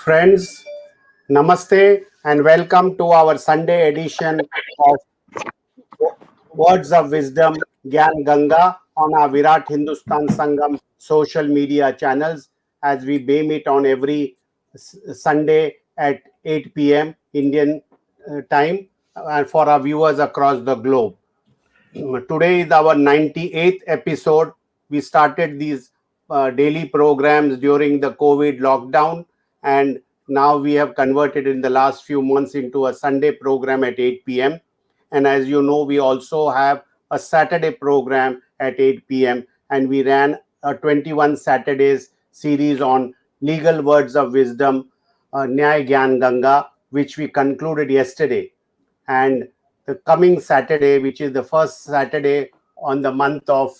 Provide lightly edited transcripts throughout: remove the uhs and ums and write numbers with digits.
Friends, namaste and welcome to our Sunday edition of Words of Wisdom Gyan Ganga on our Virat Hindustan Sangam social media channels as we beam it on every Sunday at 8 p.m. Indian time and for our viewers across the globe. Today is our 98th episode. We started these daily programs during the COVID lockdown, and now we have converted in the last few months into a Sunday program at 8 p.m. And as you know, we also have a Saturday program at 8 p.m. And we ran a 21 Saturdays series on legal words of wisdom, Nyay Gyan Ganga, which we concluded yesterday. And the coming Saturday, which is the first Saturday on the month of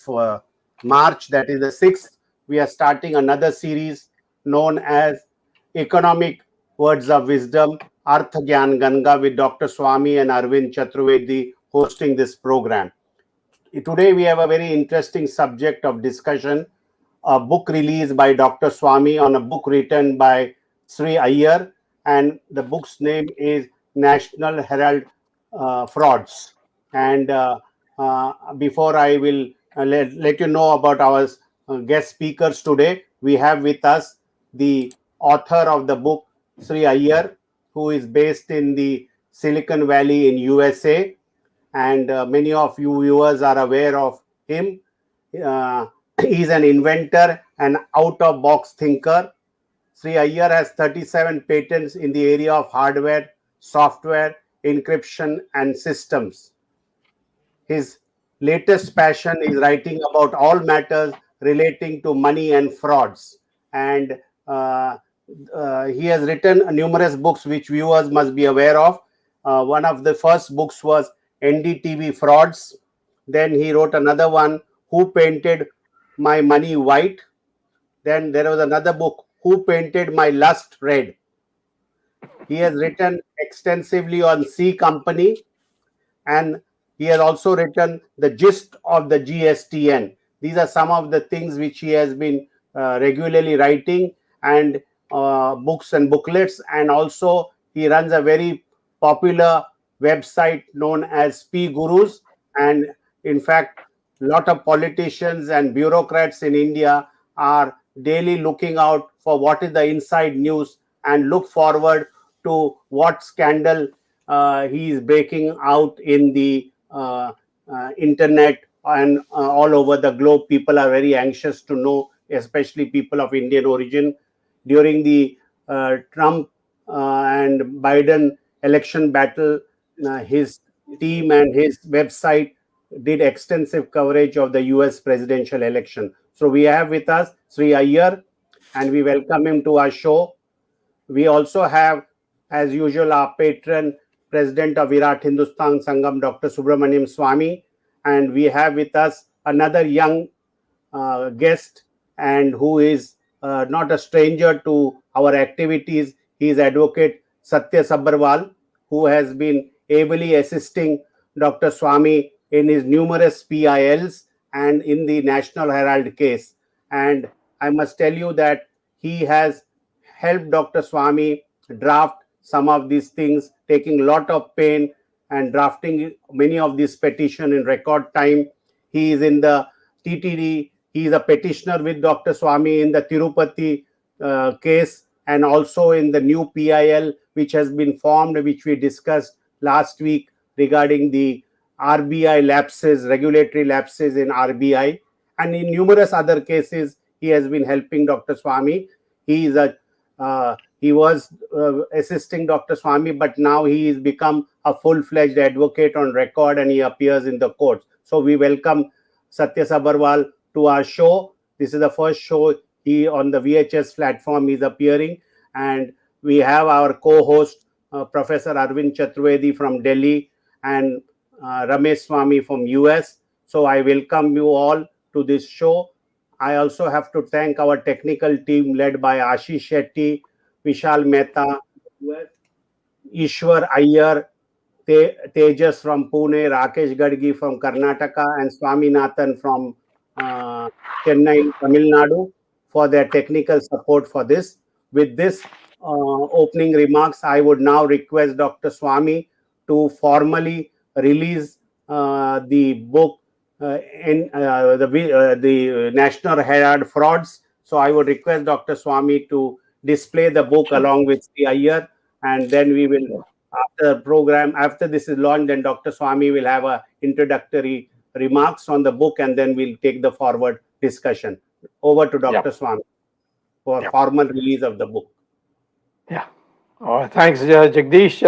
March, that is the 6th, we are starting another series known as Economic Words of Wisdom, Artha Gyan Ganga, with Dr. Swamy and Arvind Chaturvedi hosting this program. Today we have a very interesting subject of discussion, a book released by Dr. Swamy on a book written by Sree Iyer, and the book's name is National Herald Frauds. And before I will let you know about our guest speakers today, we have with us the author of the book, Sree Iyer, who is based in the Silicon Valley in USA, and many of you viewers are aware of him. He's an inventor and out-of-box thinker. Sree Iyer has 37 patents in the area of hardware, software, encryption, and systems. His latest passion is writing about all matters relating to money and frauds. And he has written numerous books which viewers must be aware of. One of the first books was NDTV Frauds. Then he wrote another one, Who Painted My Money White? Then there was another book, Who Painted My Lust Red? He has written extensively on C Company, and he has also written The Gist of the GSTN. These are some of the things which he has been regularly writing, and books and booklets. And also he runs a very popular website known as P Gurus. And in fact, a lot of politicians and bureaucrats in India are daily looking out for what is the inside news and look forward to what scandal he is breaking out in the internet and all over the globe. People are very anxious to know, especially people of Indian origin. During the Trump and Biden election battle, his team and his website did extensive coverage of the US presidential election. So we have with us Sree Iyer, and we welcome him to our show. We also have, as usual, our patron, President of Virat Hindustan Sangam, Dr. Subramanian Swamy, and we have with us another young guest, and who is not a stranger to our activities. He is Advocate Satya Sabharwal, who has been ably assisting Dr. Swamy in his numerous PILs and in the National Herald case. And I must tell you that he has helped Dr. Swamy draft some of these things, taking a lot of pain and drafting many of these petitions in record time. He is in the TTD. He is a petitioner with Dr. Swamy in the Tirupati case, and also in the new PIL which has been formed, which we discussed last week regarding the RBI lapses, regulatory lapses in RBI, and in numerous other cases he has been helping Dr. Swamy. He is he was assisting Dr. Swamy, but now he has become a full-fledged advocate on record, and he appears in the courts. So we welcome Satya Sabharwal to our show. This is the first show he on the VHS platform is appearing, and we have our co-host Professor Arvind Chaturvedi from Delhi and Ramesh Swamy from US. So I welcome you all to this show. I also have to thank our technical team led by Ashish Shetty, Vishal Mehta, Ishwar Iyer, Tejas from Pune, Rakesh Gadgi from Karnataka, and Swaminathan from Chennai, Tamil Nadu, for their technical support for this. With this, opening remarks, I would now request Dr. Swamy to formally release the book in the National Herald Frauds. So I would request Dr. Swamy to display the book along with Sree Iyer, and then we will, after this is launched, then Dr. Swamy will have a introductory remarks on the book, and then we'll take the forward discussion. Over to Dr. Swamy for formal release of the book. Yeah. Thanks, Jagdish.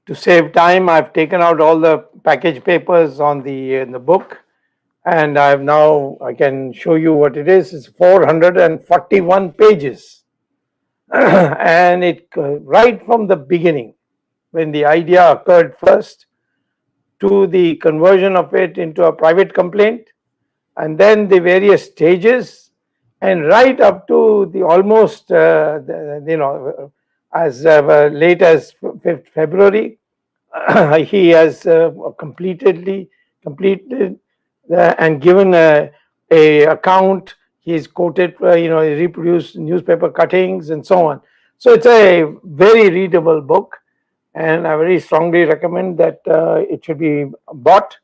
To save time, I've taken out all the package papers on in the book, and I can show you what it is. It's 441 pages, and it right from the beginning, when the idea occurred first, to the conversion of it into a private complaint, and then the various stages, and right up to the almost as late as February, he has completed and given a account. He's quoted, he reproduced newspaper cuttings and so on. So it's a very readable book, and I very strongly recommend that it should be bought.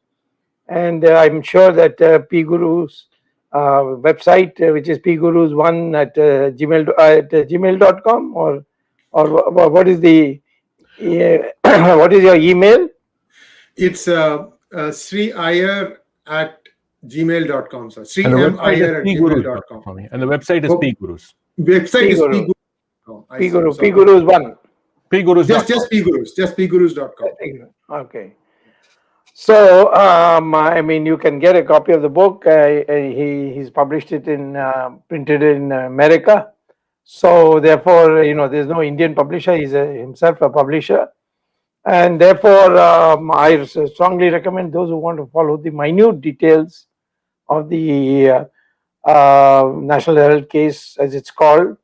And I'm sure that PGuru's website, which is pgurus1 at gmail.com, or what is the what is your email? It's Sree Iyer at gmail.com. So Sree Iyer at gmail.com. And the website is PGurus. Website is PGurus1. PGurus. Just pgurus.com. Okay. So, you can get a copy of the book. He's published it printed in America. So, therefore, there's no Indian publisher. He's himself a publisher. And therefore, I strongly recommend those who want to follow the minute details of the National Herald case, as it's called,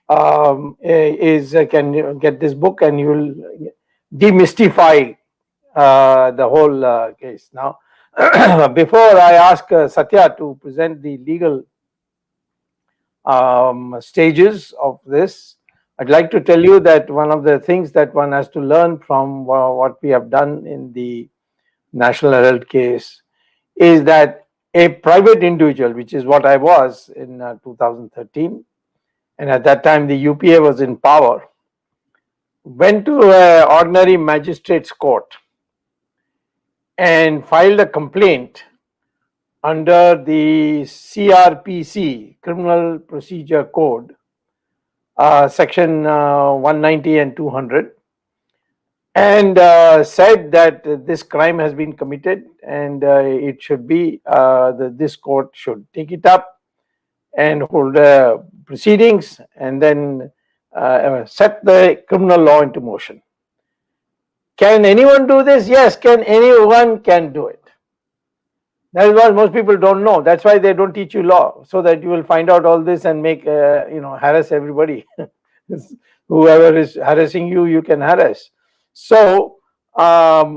can get this book, and you will demystify the whole case. Now, before I ask Satya to present the legal stages of this, I'd like to tell you that one of the things that one has to learn from what we have done in the National Herald case is that a private individual, which is what I was in 2013, and at that time the UPA was in power, went to an ordinary magistrate's court and filed a complaint under the CRPC, Criminal Procedure Code, section 190 and 200, and said that this crime has been committed, and it should be this court should take it up and hold proceedings, and then set the criminal law into motion. Can anyone do this? Yes, anyone can do it. That is what most people don't know. That's why they don't teach you law, so that you will find out all this and make harass everybody. Whoever is harassing you, you can harass. So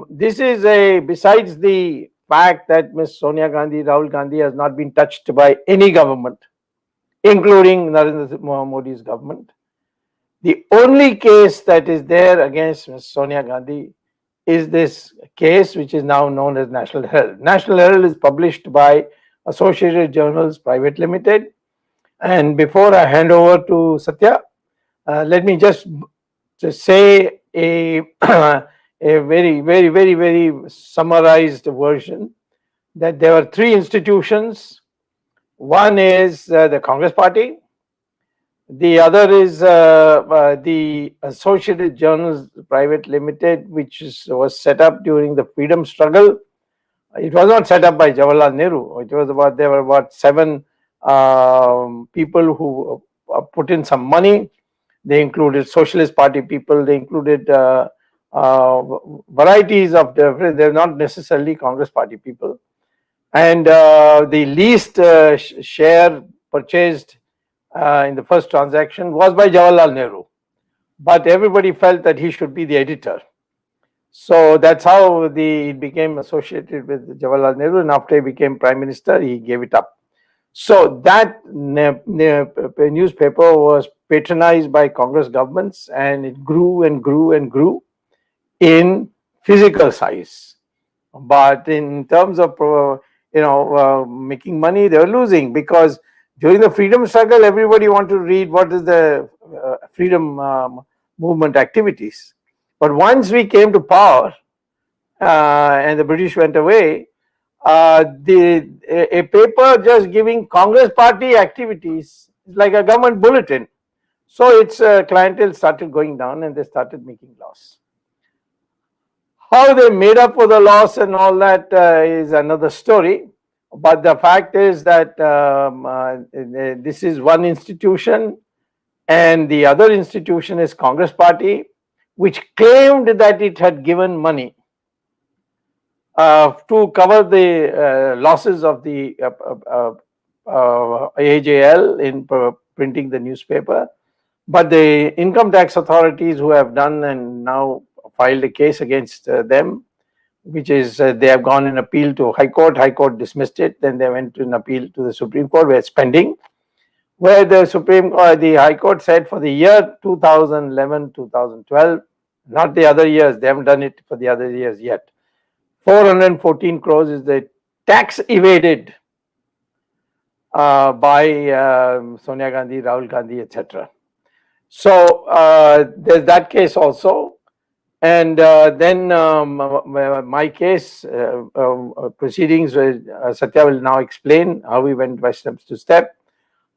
this is besides the fact that Ms. Sonia Gandhi, Rahul Gandhi has not been touched by any government, including Narendra Modi's government. The only case that is there against Ms. Sonia Gandhi is this case, which is now known as National Herald. National Herald is published by Associated Journals Private Limited. And before I hand over to Satya, let me just say a very, very, very, very summarized version, that there were three institutions. One is the Congress Party. The other is the Associated Journals Private Limited, which was set up during the freedom struggle. It was not set up by Jawaharlal Nehru. There were about 7 people who put in some money. They included Socialist Party people. They included varieties of different. They're not necessarily Congress Party people. And the least share purchased in the first transaction was by Jawaharlal Nehru, but everybody felt that he should be the editor. So that's how it became associated with Jawaharlal Nehru, and after he became Prime Minister, he gave it up. So that newspaper was patronized by Congress governments, and it grew and grew and grew in physical size. But in terms of making money, they were losing, because during the freedom struggle, everybody wanted to read what is the freedom movement activities. But once we came to power and the British went away, a paper just giving Congress party activities is like a government bulletin. So its clientele started going down, and they started making loss. How they made up for the loss and all that is another story. But the fact is that this is one institution, and the other institution is Congress party, which claimed that it had given money to cover the losses of the AJL in printing the newspaper. But the income tax authorities, who have done and now filed a case against them, which is they have gone in appeal to High Court. High Court dismissed it. Then they went in appeal to the Supreme Court, where it's pending, where the the High Court said for the year 2011, 2012, not the other years, they haven't done it for the other years yet, 414 crores is the tax evaded by Sonia Gandhi, Rahul Gandhi, etc. So there's that case also. And then my case proceedings, Satya will now explain how we went by steps to step.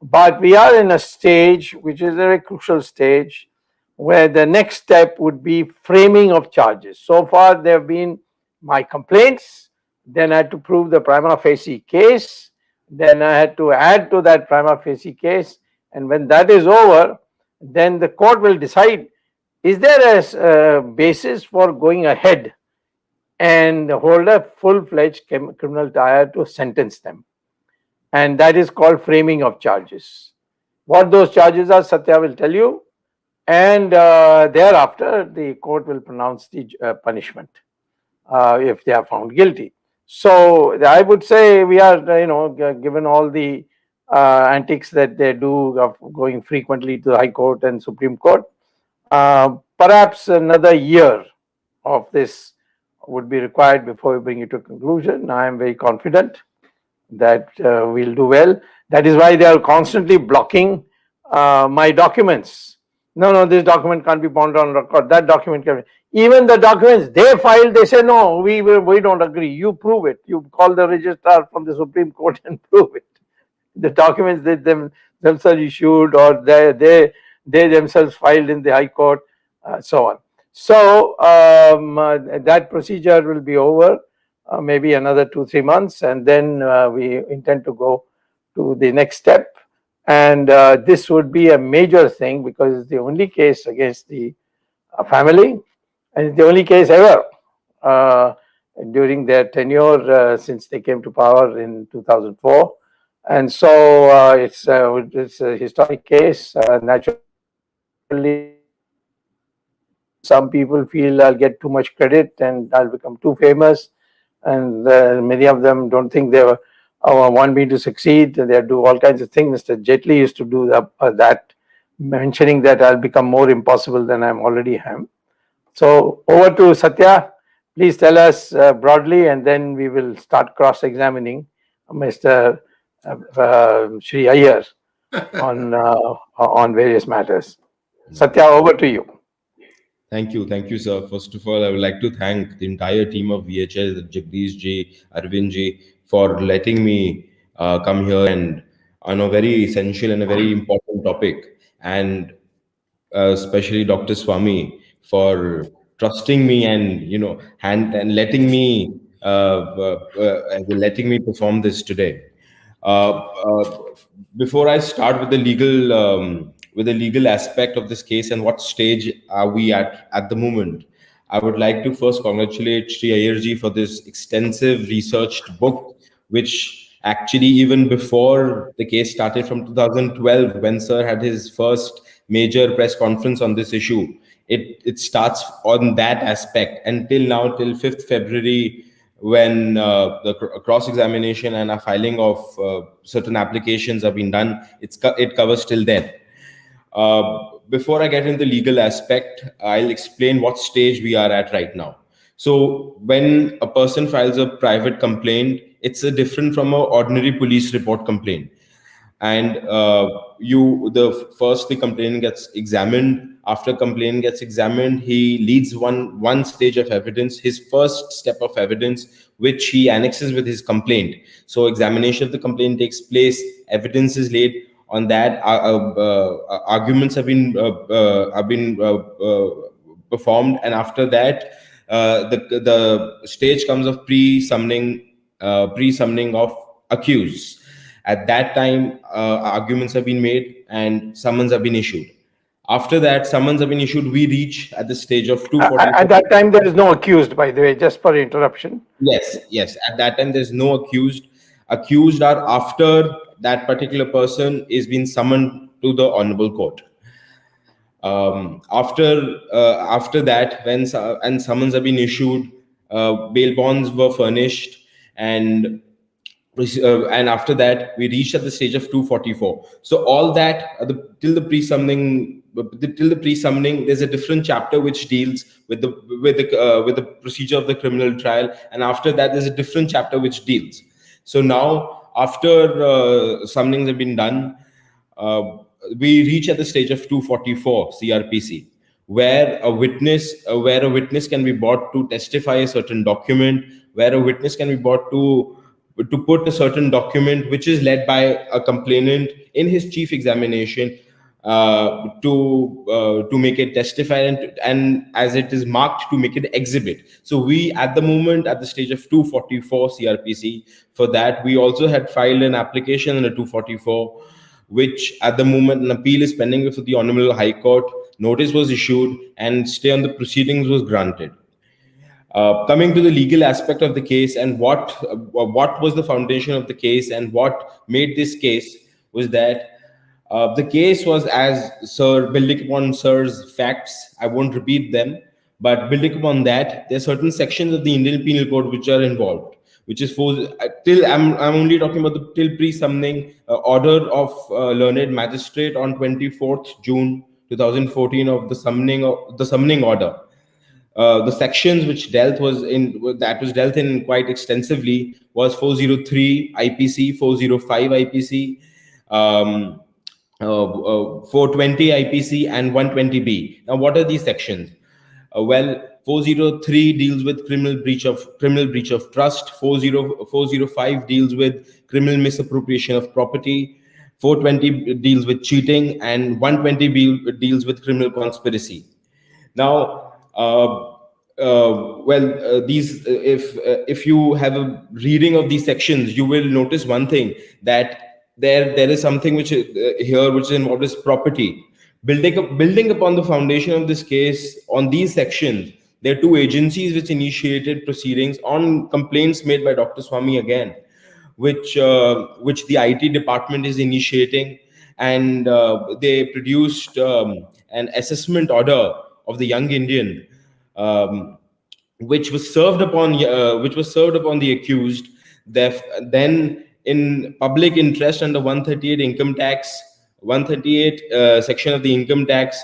But we are in a stage which is a very crucial stage, where the next step would be framing of charges. So far, there have been my complaints. Then I had to prove the prima facie case. Then I had to add to that prima facie case. And when that is over, then the court will decide, is there a basis for going ahead and hold a full-fledged criminal trial to sentence them? And that is called framing of charges. What those charges are, Satya will tell you. And thereafter, the court will pronounce the punishment if they are found guilty. So I would say we are, given all the antics that they do of going frequently to the High Court and Supreme Court, perhaps another year of this would be required before we bring it to a conclusion. I am very confident that we'll do well. That is why they are constantly blocking my documents. No, this document can't be bound on record. That document can be. Even the documents they filed, they say, no, we don't agree. You prove it. You call the registrar from the Supreme Court and prove it. The documents they themselves issued, or they themselves filed in the High Court, so on. So that procedure will be over maybe another 2-3 months, and then we intend to go to the next step. And this would be a major thing, because it's the only case against the family, and it's the only case ever during their tenure since they came to power in 2004. And so it's a historic case. Naturally, some people feel I'll get too much credit and I'll become too famous, and many of them don't think they want me to succeed. They do all kinds of things. Mr. Jaitley used to do that, mentioning that I'll become more impossible than I already am. So over to Satya. Please tell us broadly, and then we will start cross-examining Mr. Sree Iyer on various matters. Satya, over to you. Thank you, sir. First of all, I would like to thank the entire team of VHL, Jagdish ji, Arvind ji, for letting me come here and on a very essential and a very important topic, and especially Dr. Swamy for trusting me and letting me perform this today. Before I start with the legal aspect of this case and what stage are we at the moment, I would like to first congratulate Sree Iyer ji for this extensive researched book, which actually even before the case started from 2012, when sir had his first major press conference on this issue, it starts on that aspect until now, till 5th February, when the cross examination and a filing of certain applications have been done, it covers till then. Before I get into the legal aspect, I'll explain what stage we are at right now. So when a person files a private complaint, it's a different from an ordinary police report complaint. And the complainant gets examined. After complainant gets examined, he leads one stage of evidence, his first step of evidence, which he annexes with his complaint. So examination of the complaint takes place, evidence is laid. On that, arguments have been performed, and after that, the stage comes of pre-summoning of accused. At that time, arguments have been made and summons have been issued. After that, summons have been issued. We reach at the stage of 240. At that time, there is no accused, by the way, just for interruption. Yes. At that time, there's no accused. Accused are after that particular person is being summoned to the honorable court. After that, when summons have been issued, bail bonds were furnished, and after that we reached at the stage of 244. So all that till the pre-summoning, there's a different chapter which deals with the procedure of the criminal trial, and after that there's a different chapter which deals. So now, after summonings have been done, we reach at the stage of 244 CRPC, where a witness can be brought to testify a certain document, where a witness can be brought to put a certain document which is led by a complainant in his chief examination, to make it testify, and as it is marked, to make it exhibit. So we, at the moment, at the stage of 244 CRPC, for that we also had filed an application under 244, which at the moment an appeal is pending before the Honorable High Court. Notice was issued and stay on the proceedings was granted. Coming to the legal aspect of the case, and what was the foundation of the case and what made this case, was that the case was, as Sir, building upon Sir's facts, I won't repeat them, but building upon that, there are certain sections of the Indian Penal Code which are involved, which is I'm only talking about the till pre-summoning order of learned magistrate on 24th June 2014 of the summoning order. The sections which was dealt in quite extensively was 403 IPC, 405 IPC, 420 IPC, and 120B. Now, what are these sections? 403 deals with criminal breach of trust. 405 deals with criminal misappropriation of property. 420 deals with cheating, and 120B deals with criminal conspiracy. Now, if you have a reading of these sections, you will notice one thing, that there is something which is involved is property. Building upon the foundation of this case on these sections, there are two agencies which initiated proceedings on complaints made by Dr. Swamy again, which the IT department is initiating, and they produced an assessment order of the young Indian, which was served upon the accused. Then, in public interest under 138 income tax, 138 section of the income tax,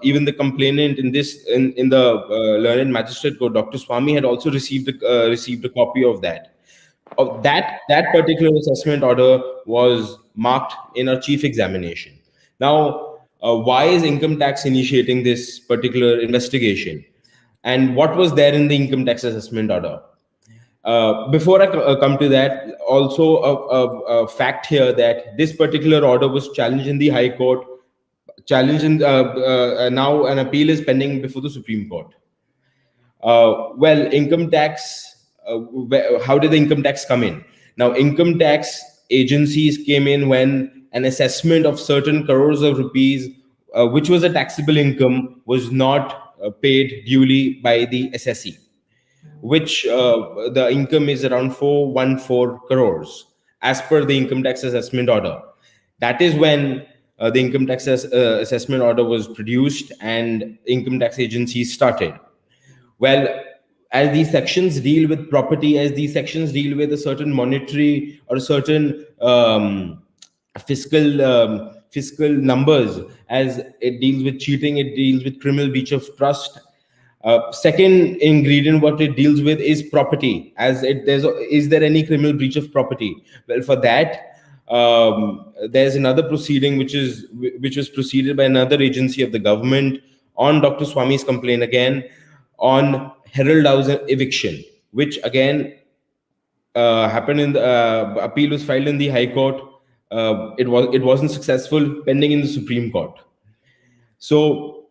even the complainant in the learned magistrate court, Dr. Swamy, had also received a copy of that. That particular assessment order was marked in our chief examination. Now, why is income tax initiating this particular investigation, and what was there in the income tax assessment order? Before I come to that, also a fact here, that this particular order was challenged in the High Court, now an appeal is pending before the Supreme Court. Income tax, how did the income tax come in? Now, income tax agencies came in when an assessment of certain crores of rupees, which was a taxable income, was not paid duly by the assessee, which the income is around 414 crores as per the income tax assessment order. That is when the income tax assessment order was produced and income tax agencies started. as these sections deal with property, as these sections deal with a certain monetary or a certain fiscal numbers, as it deals with cheating, it deals with criminal breach of trust. Second ingredient, what it deals with is property. As is there any criminal breach of property? Well, for that, there's another proceeding which was proceeded by another agency of the government on Dr. Swamy's complaint again on Herald House eviction, which again happened in the appeal was filed in the High Court. It wasn't successful, pending in the Supreme Court. So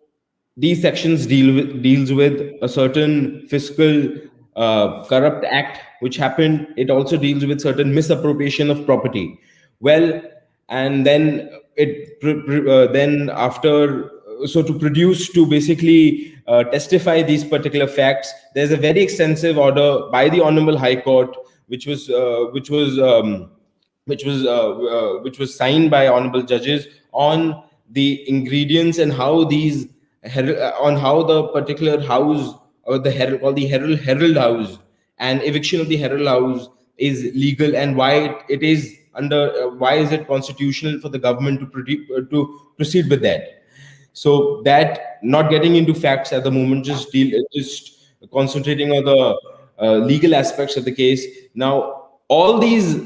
these sections deals with a certain fiscal corrupt act which happened. It also deals with certain misappropriation of property. Well, and then then after, so to produce, to basically testify these particular facts, there's a very extensive order by the Honorable High Court, which was signed by honorable judges on the ingredients and how these on how the particular house, or the Herald, called the Herald House, and eviction of the Herald House is legal, and why it is under why is it constitutional for the government to proceed with that. So that, not getting into facts at the moment, just concentrating on the legal aspects of the case. Now, all these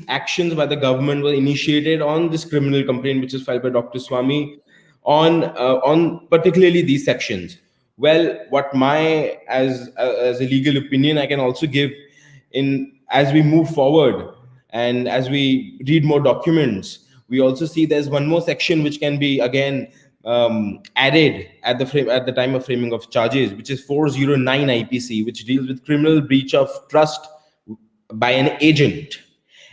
actions by the government were initiated on this criminal complaint which is filed by Dr. Swamy on particularly these sections. Well, what my as a legal opinion I can also give, in as we move forward and as we read more documents, we also see there's one more section which can be again added at the time of framing of charges, which is 409 IPC, which deals with criminal breach of trust by an agent.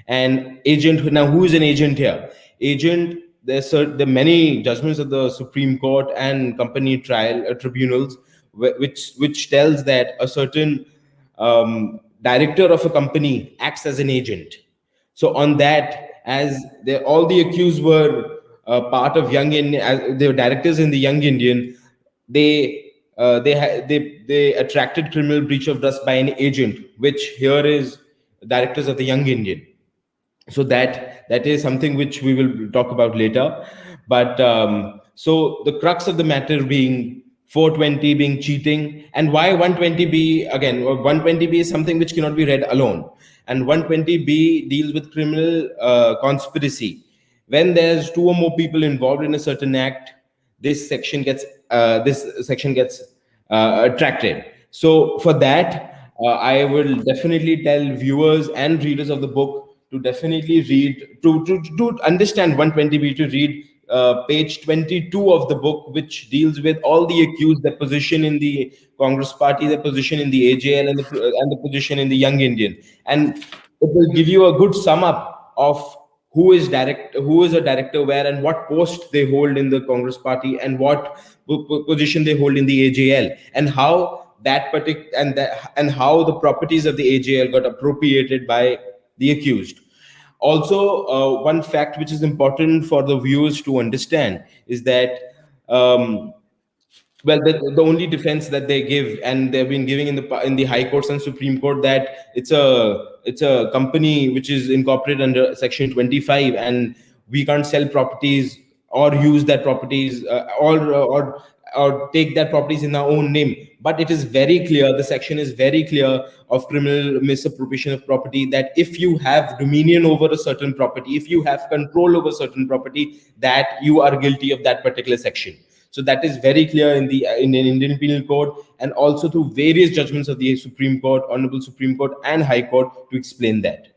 And agent, now who is an agent here? Agent, there are many judgments of the Supreme Court and company trial tribunals which tells that a certain director of a company acts as an agent. So on that, as all the accused were part of Young Indian, as they were directors in the Young Indian, they attracted criminal breach of trust by an agent, which here is directors of the Young Indian. So that is something which we will talk about later. But so the crux of the matter being 420 being cheating, and why 120B again. 120B is something which cannot be read alone, and 120B deals with criminal conspiracy. When there's two or more people involved in a certain act, this section gets attracted. So for that, I will definitely tell viewers and readers of the book to definitely read, to understand 120B, to read page 22 of the book, which deals with all the accused, their position in the Congress Party, their position in the AJL, and the position in the Young Indian, and it will give you a good sum up of who is a director where, and what post they hold in the Congress Party, and what position they hold in the AJL, and how and how the properties of the AJL got appropriated by the accused. Also, one fact which is important for the viewers to understand is that well, the only defense that they give, and they've been giving in the High Courts and Supreme Court, that it's a company which is incorporated under Section 25, and we can't sell properties or use that properties or take that properties in our own name. But it is very clear, the section is very clear of criminal misappropriation of property, that if you have dominion over a certain property, if you have control over certain property, that you are guilty of that particular section. So that is very clear in the Indian Penal Code, and also through various judgments of the Supreme Court, Honorable Supreme Court and High Court, to explain that.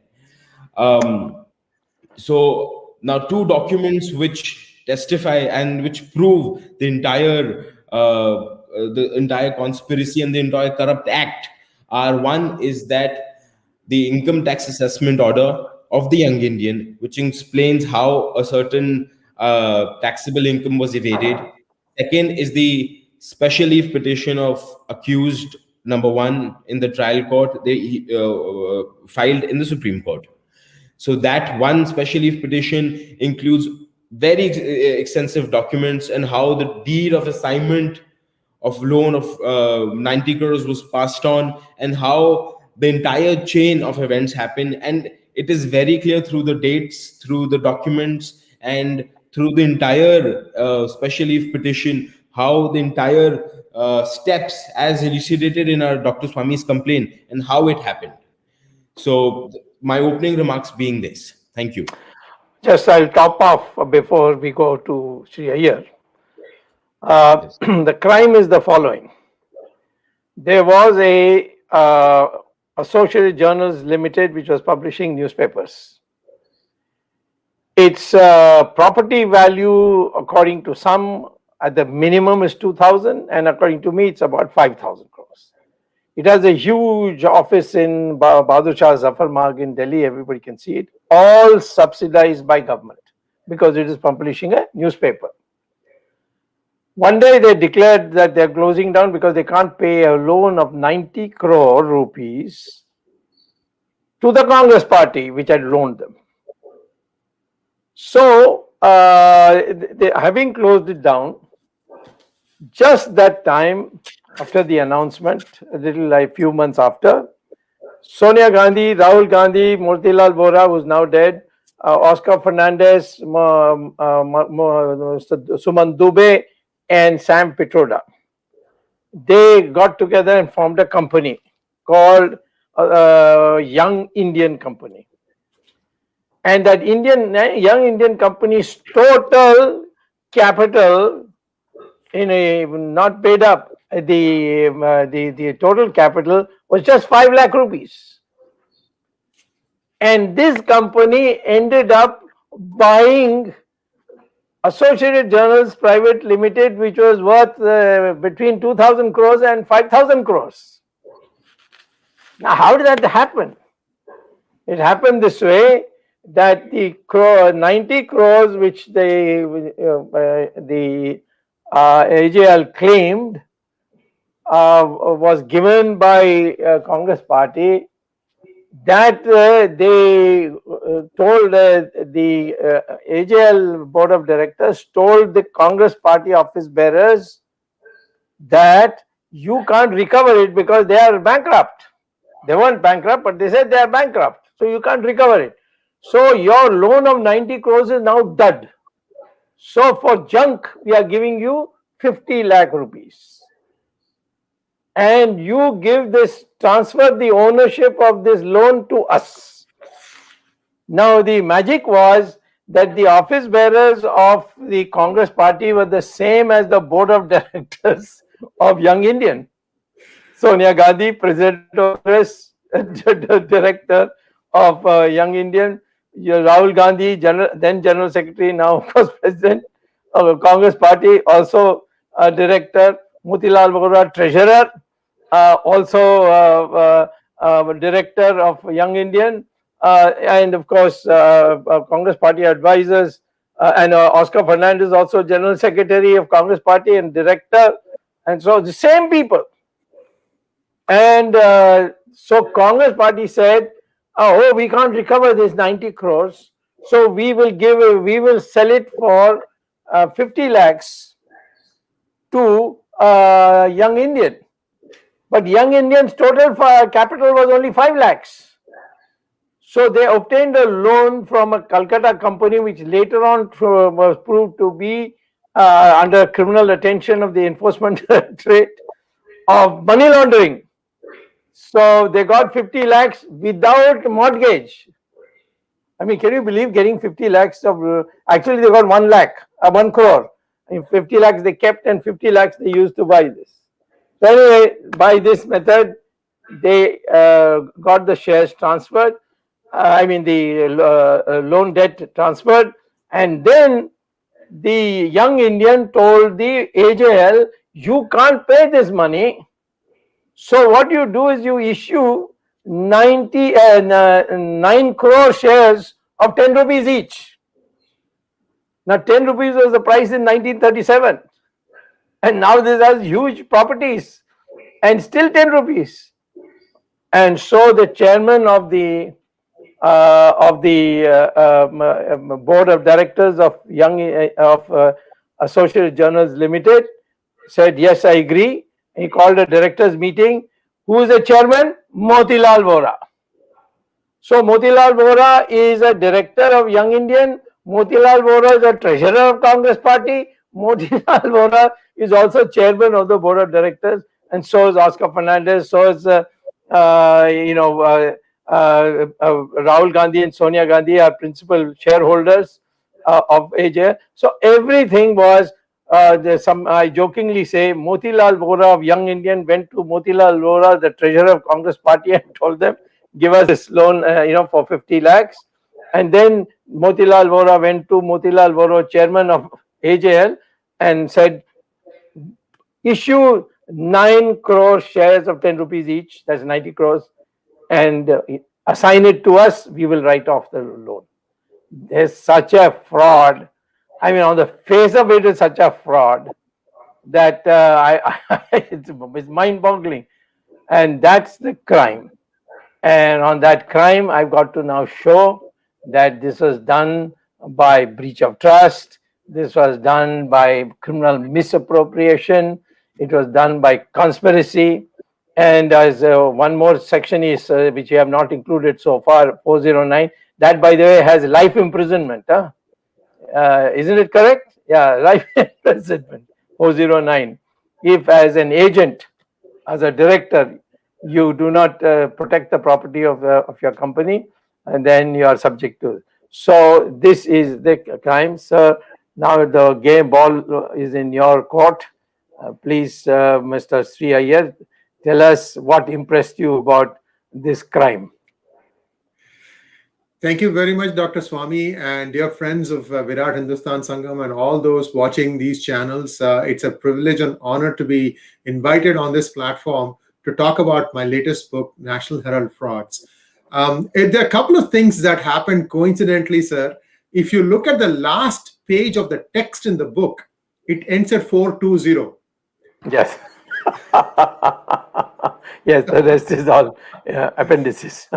So now two documents which testify and which prove the entire conspiracy and the entire corrupt act are: one is that the income tax assessment order of the Young Indian, which explains how a certain taxable income was evaded. Second is the special leave petition of accused number 1 in the trial court, they filed in the Supreme Court. So that one special leave petition includes very extensive documents, and how the deed of assignment of loan of 90 crores was passed on, and how the entire chain of events happened. And it is very clear through the dates, through the documents, and through the entire special leave petition, how the entire steps as elucidated in our Dr. Swamy's complaint and how it happened. So my opening remarks being this. Thank you. Just I'll top off before we go to Sree Iyer. The crime is the following. There was a Associated Journals Limited which was publishing newspapers. Its property value, according to some, at the minimum is 2,000, and according to me, it's about 5,000 crores. It has a huge office in Bahadur Shah Zafar Marg in Delhi. Everybody can see it. All subsidized by government because it is publishing a newspaper. One day they declared that they're closing down because they can't pay a loan of 90 crore rupees to the Congress party which had loaned them. So, having closed it down, just that time after the announcement, a few months after, Sonia Gandhi, Rahul Gandhi, Motilal Vora, who's now dead, Oscar Fernandez, Suman Dubey, and Sam Pitroda, they got together and formed a company called Young Indian Company. And that Young Indian Company's total capital, not paid up, the total capital was just 5 lakh rupees. And this company ended up buying Associated Journals Private Limited, which was worth between 2,000 crores and 5,000 crores. Now, how did that happen? It happened this way, that the 90 crores which the AJL claimed was given by Congress party, that they told the AJL board of directors told the Congress party office bearers that you can't recover it because they are bankrupt. They weren't bankrupt, but they said they are bankrupt, so you can't recover it. So your loan of 90 crores is now dud. So for junk, we are giving you 50 lakh rupees. And you transfer the ownership of this loan to us. Now the magic was that the office bearers of the Congress party were the same as the board of directors of Young Indian. Sonia Gandhi, President of Congress, Director of Young Indian, Rahul Gandhi, then General Secretary, now of course President of Congress Party, also Director, Motilal Vora, Treasurer, also Director of Young Indian, and of course Congress Party advisors, and Oscar Fernandez, also General Secretary of Congress Party and Director, and so the same people. And so Congress Party said, oh, we can't recover this 90 crores, so we will sell it for 50 lakhs to Young Indian. But Young Indian's total capital was only 5 lakhs. So they obtained a loan from a Calcutta company, which later on was proved to be under criminal attention of the Enforcement Directorate of money laundering. So they got 50 lakhs without mortgage. I mean, can you believe getting 50 lakhs of, actually they got 1 lakh, 1 crore. In 50 lakhs they kept and 50 lakhs they used to buy this. So anyway, by this method, they got the shares transferred, the loan debt transferred, and then the Young Indian told the AJL, you can't pay this money. So what you do is you issue 9 crore shares of 10 rupees each. Now 10 rupees was the price in 1937. And now this has huge properties and still 10 rupees. And so the chairman of the board of directors of Associated Journals Limited said, yes, I agree. He called a directors meeting. Who is the chairman? Motilal Vora. So Motilal Vora is a director of Young Indian. Motilal Vora is a treasurer of Congress Party. Motilal Vora is also chairman of the board of directors, and so is Oscar Fernandez. So is Rahul Gandhi and Sonia Gandhi are principal shareholders of AJ. So everything was. I jokingly say Motilal Vora of Young Indian went to Motilal Vora, the treasurer of Congress Party, and told them, give us this loan, for 50 lakhs. And then Motilal Vora went to Motilal Vora, chairman of AJL, and said, issue 9 crore shares of 10 rupees each, that's 90 crores, and assign it to us, we will write off the loan. There's such a fraud. I mean, on the face of it, it's such a fraud that it's mind-boggling. And that's the crime. And on that crime, I've got to now show that this was done by breach of trust. This was done by criminal misappropriation. It was done by conspiracy. And as one more section is, which we have not included so far, 409, that, by the way, has life imprisonment. Isn't it correct? Yeah, life imprisonment, 409. If as an agent, as a director, you do not protect the property of your company, and then you are subject to it. So this is the crime, sir. Now the game ball is in your court. Please, Mr. Sree Iyer, tell us what impressed you about this crime. Thank you very much, Dr. Swamy, and dear friends of Virat Hindustan Sangam and all those watching these channels. It's a privilege and honor to be invited on this platform to talk about my latest book, National Herald Frauds. There are a couple of things that happened coincidentally, sir. If you look at the last page of the text in the book, it ends at 420. Yes. Yes, the rest is all appendices.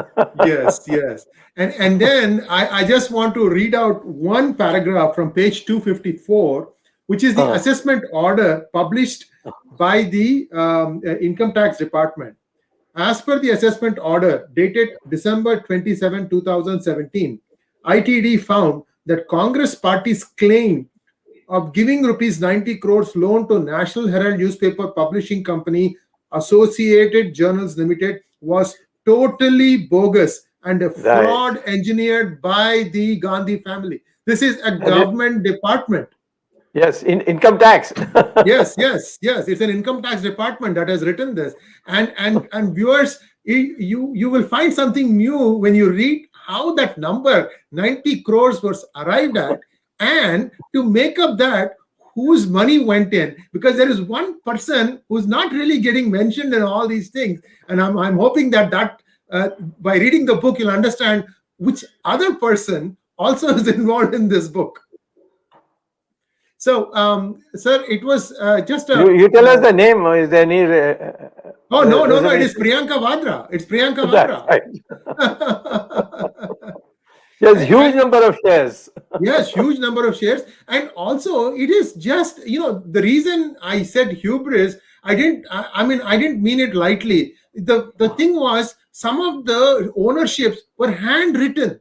Yes. And then I just want to read out one paragraph from page 254, which is the assessment order published by the Income Tax Department. As per the assessment order dated December 27, 2017, ITD found that Congress Party's claim of giving rupees 90 crores loan to National Herald newspaper publishing company Associated Journals Limited was totally bogus and a fraud engineered by the Gandhi family. This is a government department. Yes, income tax. Yes. It's an income tax department that has written this. And viewers, you will find something new when you read how that number 90 crores was arrived at, and to make up that, whose money went in, because there is one person who's not really getting mentioned in all these things. And I'm hoping that by reading the book, you'll understand which other person also is involved in this book. So, sir, it was just a... You tell us the name. Is there any... no. It is Priyanka Vadra. It's Priyanka Vadra. Right. There's huge number of shares. Yes, huge number of shares. And also, it is just, the reason I said hubris, I didn't mean it lightly. The thing was, some of the ownerships were handwritten.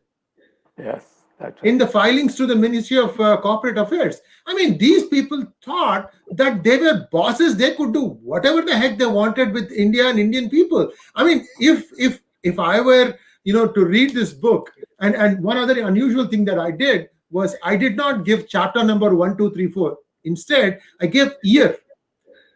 Yes. Right. In the filings to the Ministry of Corporate Affairs. I mean, these people thought that they were bosses. They could do whatever the heck they wanted with India and Indian people. I mean, if I were, to read this book, and one other unusual thing that I did was I did not give chapter number 1, 2, 3, 4. Instead, I gave year.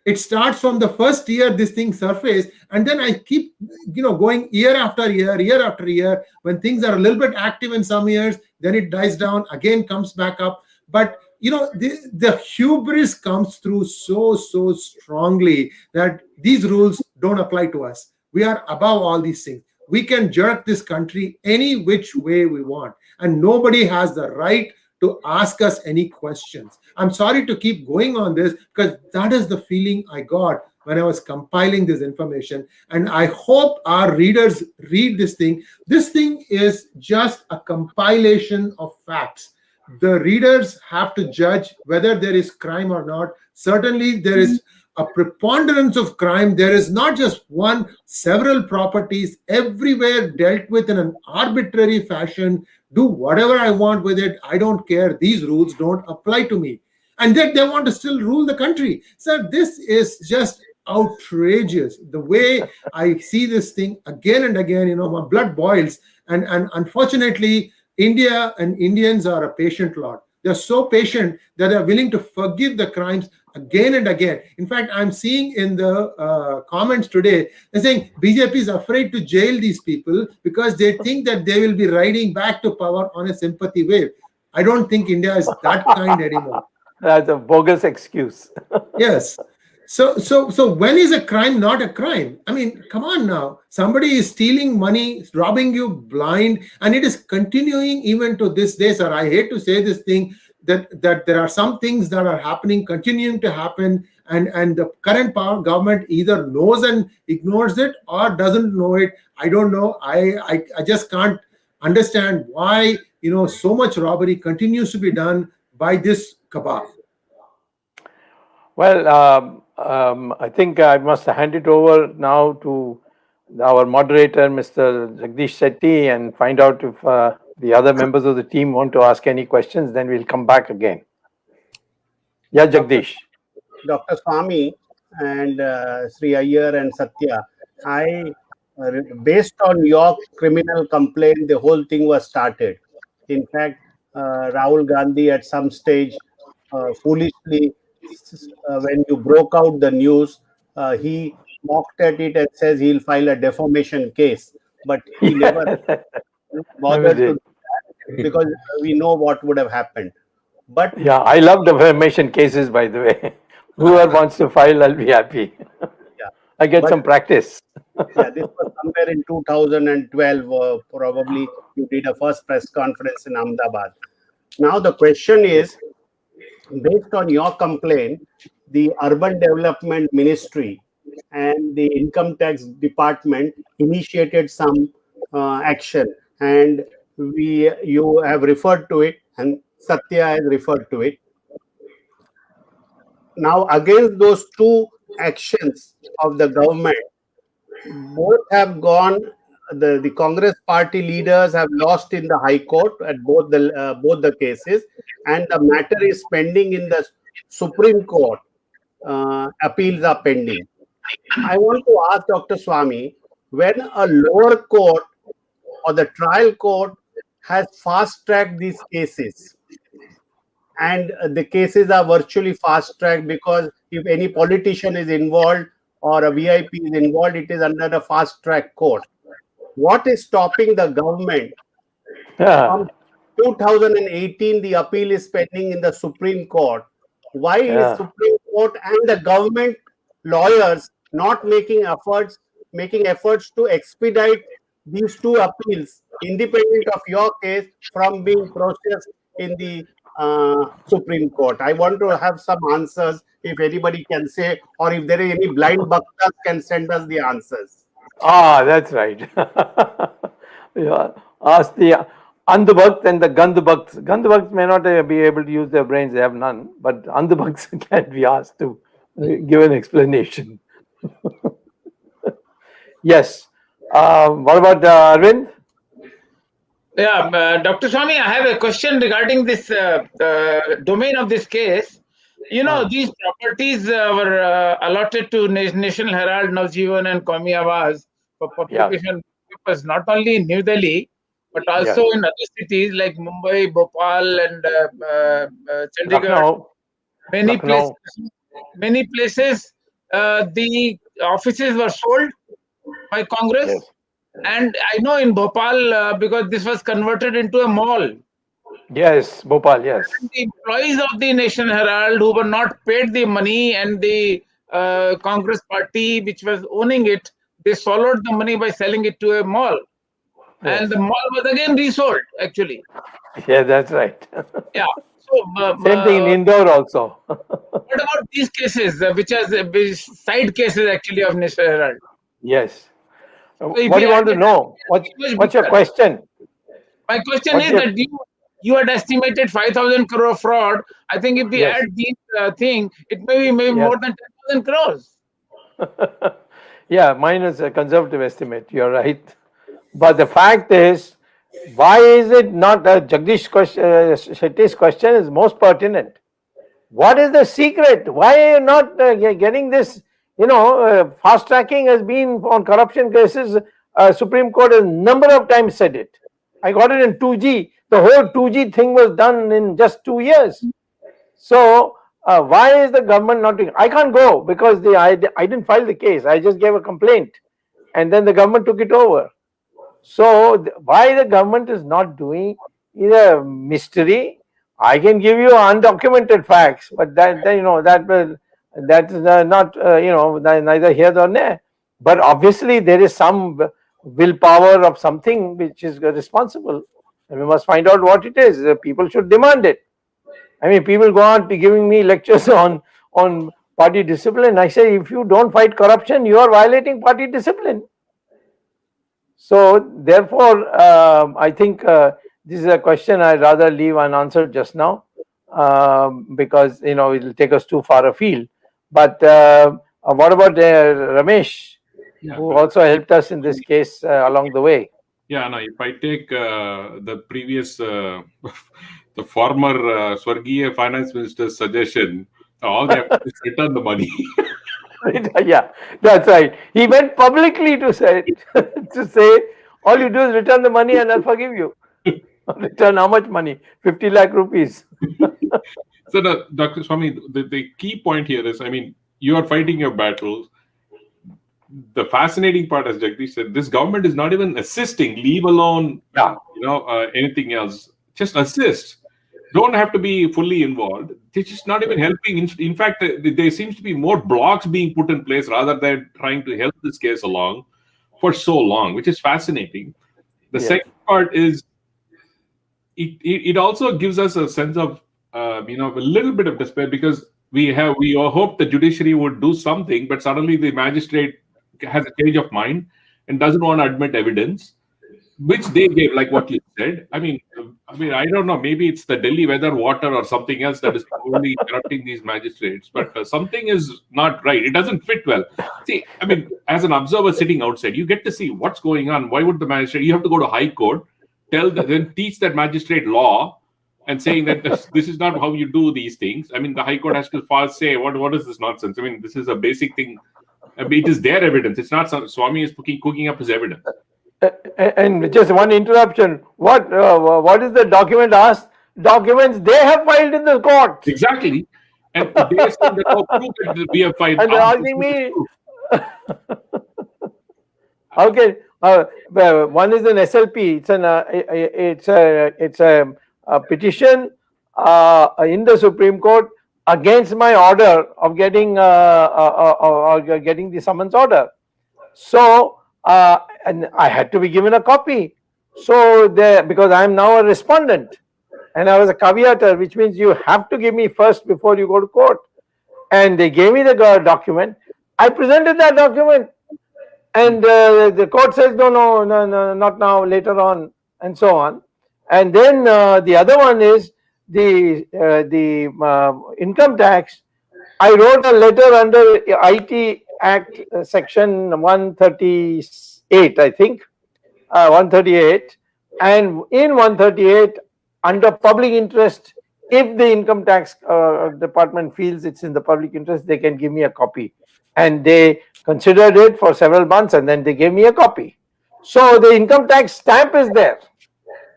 It starts from the first year this thing surfaced, and then I keep, going year after year. When things are a little bit active in some years, then it dies down, again comes back up. But the hubris comes through so strongly that these rules don't apply to us. We are above all these things. We can jerk this country any which way we want, and nobody has the right to ask us any questions. I'm sorry to keep going on this, because that is the feeling I got when I was compiling this information. And I hope our readers read this thing. This thing is just a compilation of facts. The readers have to judge whether there is crime or not. Certainly there is a preponderance of crime. There is not just one, several properties everywhere dealt with in an arbitrary fashion. Do whatever I want with it. I don't care. These rules don't apply to me. And yet they want to still rule the country. Sir, this is just outrageous. The way I see this thing again and again, my blood boils. And unfortunately, India and Indians are a patient lot. They're so patient that they're willing to forgive the crimes again and again. In fact, I'm seeing in the comments today, they're saying BJP is afraid to jail these people because they think that they will be riding back to power on a sympathy wave. I don't think India is that kind anymore. That's a bogus excuse. Yes. So when is a crime not a crime? I mean, come on now. Somebody is stealing money, robbing you blind, and it is continuing even to this day, sir. I hate to say this thing, that there are some things that are happening, continuing to happen, and the current power government either knows and ignores it or doesn't know it. I don't know. I just can't understand why so much robbery continues to be done by this cabal. Well, I think I must hand it over now to our moderator, Mr. Jagdish Shetty, and find out if the other members of the team want to ask any questions. Then we'll come back again. Yeah, Jagdish. Dr. Swamy and Sree Iyer and Satya, based on your criminal complaint, the whole thing was started. In fact, Rahul Gandhi at some stage foolishly, when you broke out the news, he mocked at it and says he'll file a defamation case, but he never bothered to do that because we know what would have happened. But yeah, I love defamation cases, by the way. Whoever wants to file, I'll be happy. Yeah, I get some practice. Yeah, this was somewhere in 2012. Probably you did a first press conference in Ahmedabad. Now the question is, based on your complaint, the Urban Development Ministry and the Income Tax Department initiated some action, and you have referred to it, and Satya has referred to it. Now, against those two actions of the government, both have gone. The Congress party leaders have lost in the High Court at both the cases, and the matter is pending in the Supreme Court. Appeals are pending. I want to ask Dr. Swamy, when a lower court or the trial court has fast-tracked these cases, and the cases are virtually fast-tracked because if any politician is involved or a VIP is involved, it is under a fast-track court. What is stopping the government? From 2018, the appeal is pending in the Supreme Court. Why is Supreme Court and the government lawyers not making efforts to expedite these two appeals, independent of your case, from being processed in the Supreme Court? I want to have some answers, if anybody can say, or if there are any blind bhaktas can send us the answers. That's right. Yeah. Ask the Andhbhakt and the Gandhbhakt. Gandhbhakt may not be able to use their brains, they have none, but Andhbhakts can be asked to give an explanation. Yes. What about Arvind? Yeah, Dr. Swamy, I have a question regarding this domain of this case. These properties were allotted to National Herald, Navjeevan, and Qawmi Awaaz for publication papers, not only in New Delhi, but also in other cities like Mumbai, Bhopal, and Chandigarh. Many places, the offices were sold by Congress. Yes. And I know in Bhopal, because this was converted into a mall. Yes, Bhopal, yes. And the employees of the National Herald who were not paid the money, and the Congress party which was owning it, they swallowed the money by selling it to a mall. Yes. And the mall was again resold, actually. Yeah, that's right. Yeah. So, same thing in Indore also. What about these cases, which are side cases actually of National Herald? Yes. So what do you want to know? What's your question? My question is that you had estimated 5,000 crore fraud. I think if we add these thing, it may be more than 1,000 crores. Yeah, mine is a conservative estimate. You're right. But the fact is, why is it not Jagdish Shetty's question is most pertinent. What is the secret? Why are you not getting this? Fast tracking has been on corruption cases. Supreme Court has number of times said it. I got it in 2G. The whole 2G thing was done in just 2 years. So why is the government not doing? I can't go because I didn't file the case. I just gave a complaint, and then the government took it over. So why the government is not doing is a mystery. I can give you undocumented facts, but that is not neither here nor there. But obviously there is some willpower of something which is responsible, and we must find out what it is. People should demand it. I mean, people go on giving me lectures on party discipline. I say, if you don't fight corruption, you are violating party discipline. So therefore, I think this is a question I'd rather leave unanswered just now, because it will take us too far afield. But what about Ramesh, who also helped us in this case along the way? Yeah, no, if I take the previous, the former Swargiya finance minister's suggestion, all they have to do is return the money. Yeah, that's right. He went publicly to say all you do is return the money and I'll forgive you. Return how much money? 50 lakh rupees. So, Dr. Swamy, the key point here is, I mean, you are fighting your battles. The fascinating part, as Jagdish said, this government is not even assisting, leave alone, anything else. Just assist. Don't have to be fully involved. They're just not even helping. In fact, there seems to be more blocks being put in place rather than trying to help this case along for so long, which is fascinating. The second part is it also gives us a sense of a little bit of despair, because we hope the judiciary would do something, but suddenly the magistrate has a change of mind and doesn't want to admit evidence, which they gave, like what you said. I mean, I don't know. Maybe it's the Delhi weather, water, or something else that is probably corrupting these magistrates. But something is not right. It doesn't fit well. See, I mean, as an observer sitting outside, you get to see what's going on. Why would the magistrate? You have to go to High Court, then teach that magistrate law, and saying that this is not how you do these things. I mean, the High Court has to first say, what is this nonsense? I mean, this is a basic thing. I mean, it is their evidence. It's not Swamy is cooking up his evidence. And just one interruption. What is the document asked? Documents they have filed in the court. Exactly. And they said that proof that we have filed. And they're asking me. Okay. One is an SLP. It's a petition in the Supreme Court against my order of getting the summons order. So and I had to be given a copy. So because I am now a respondent and I was a caveator, which means you have to give me first before you go to court. And they gave me the document. I presented that document, and the court says no, not now, later on, and so on. And then the other one is the income tax. I wrote a letter under IT Act section 138, I think, 138, and in 138, under public interest, if the income tax department feels it's in the public interest, they can give me a copy. And they considered it for several months, and then they gave me a copy. So the income tax stamp is there,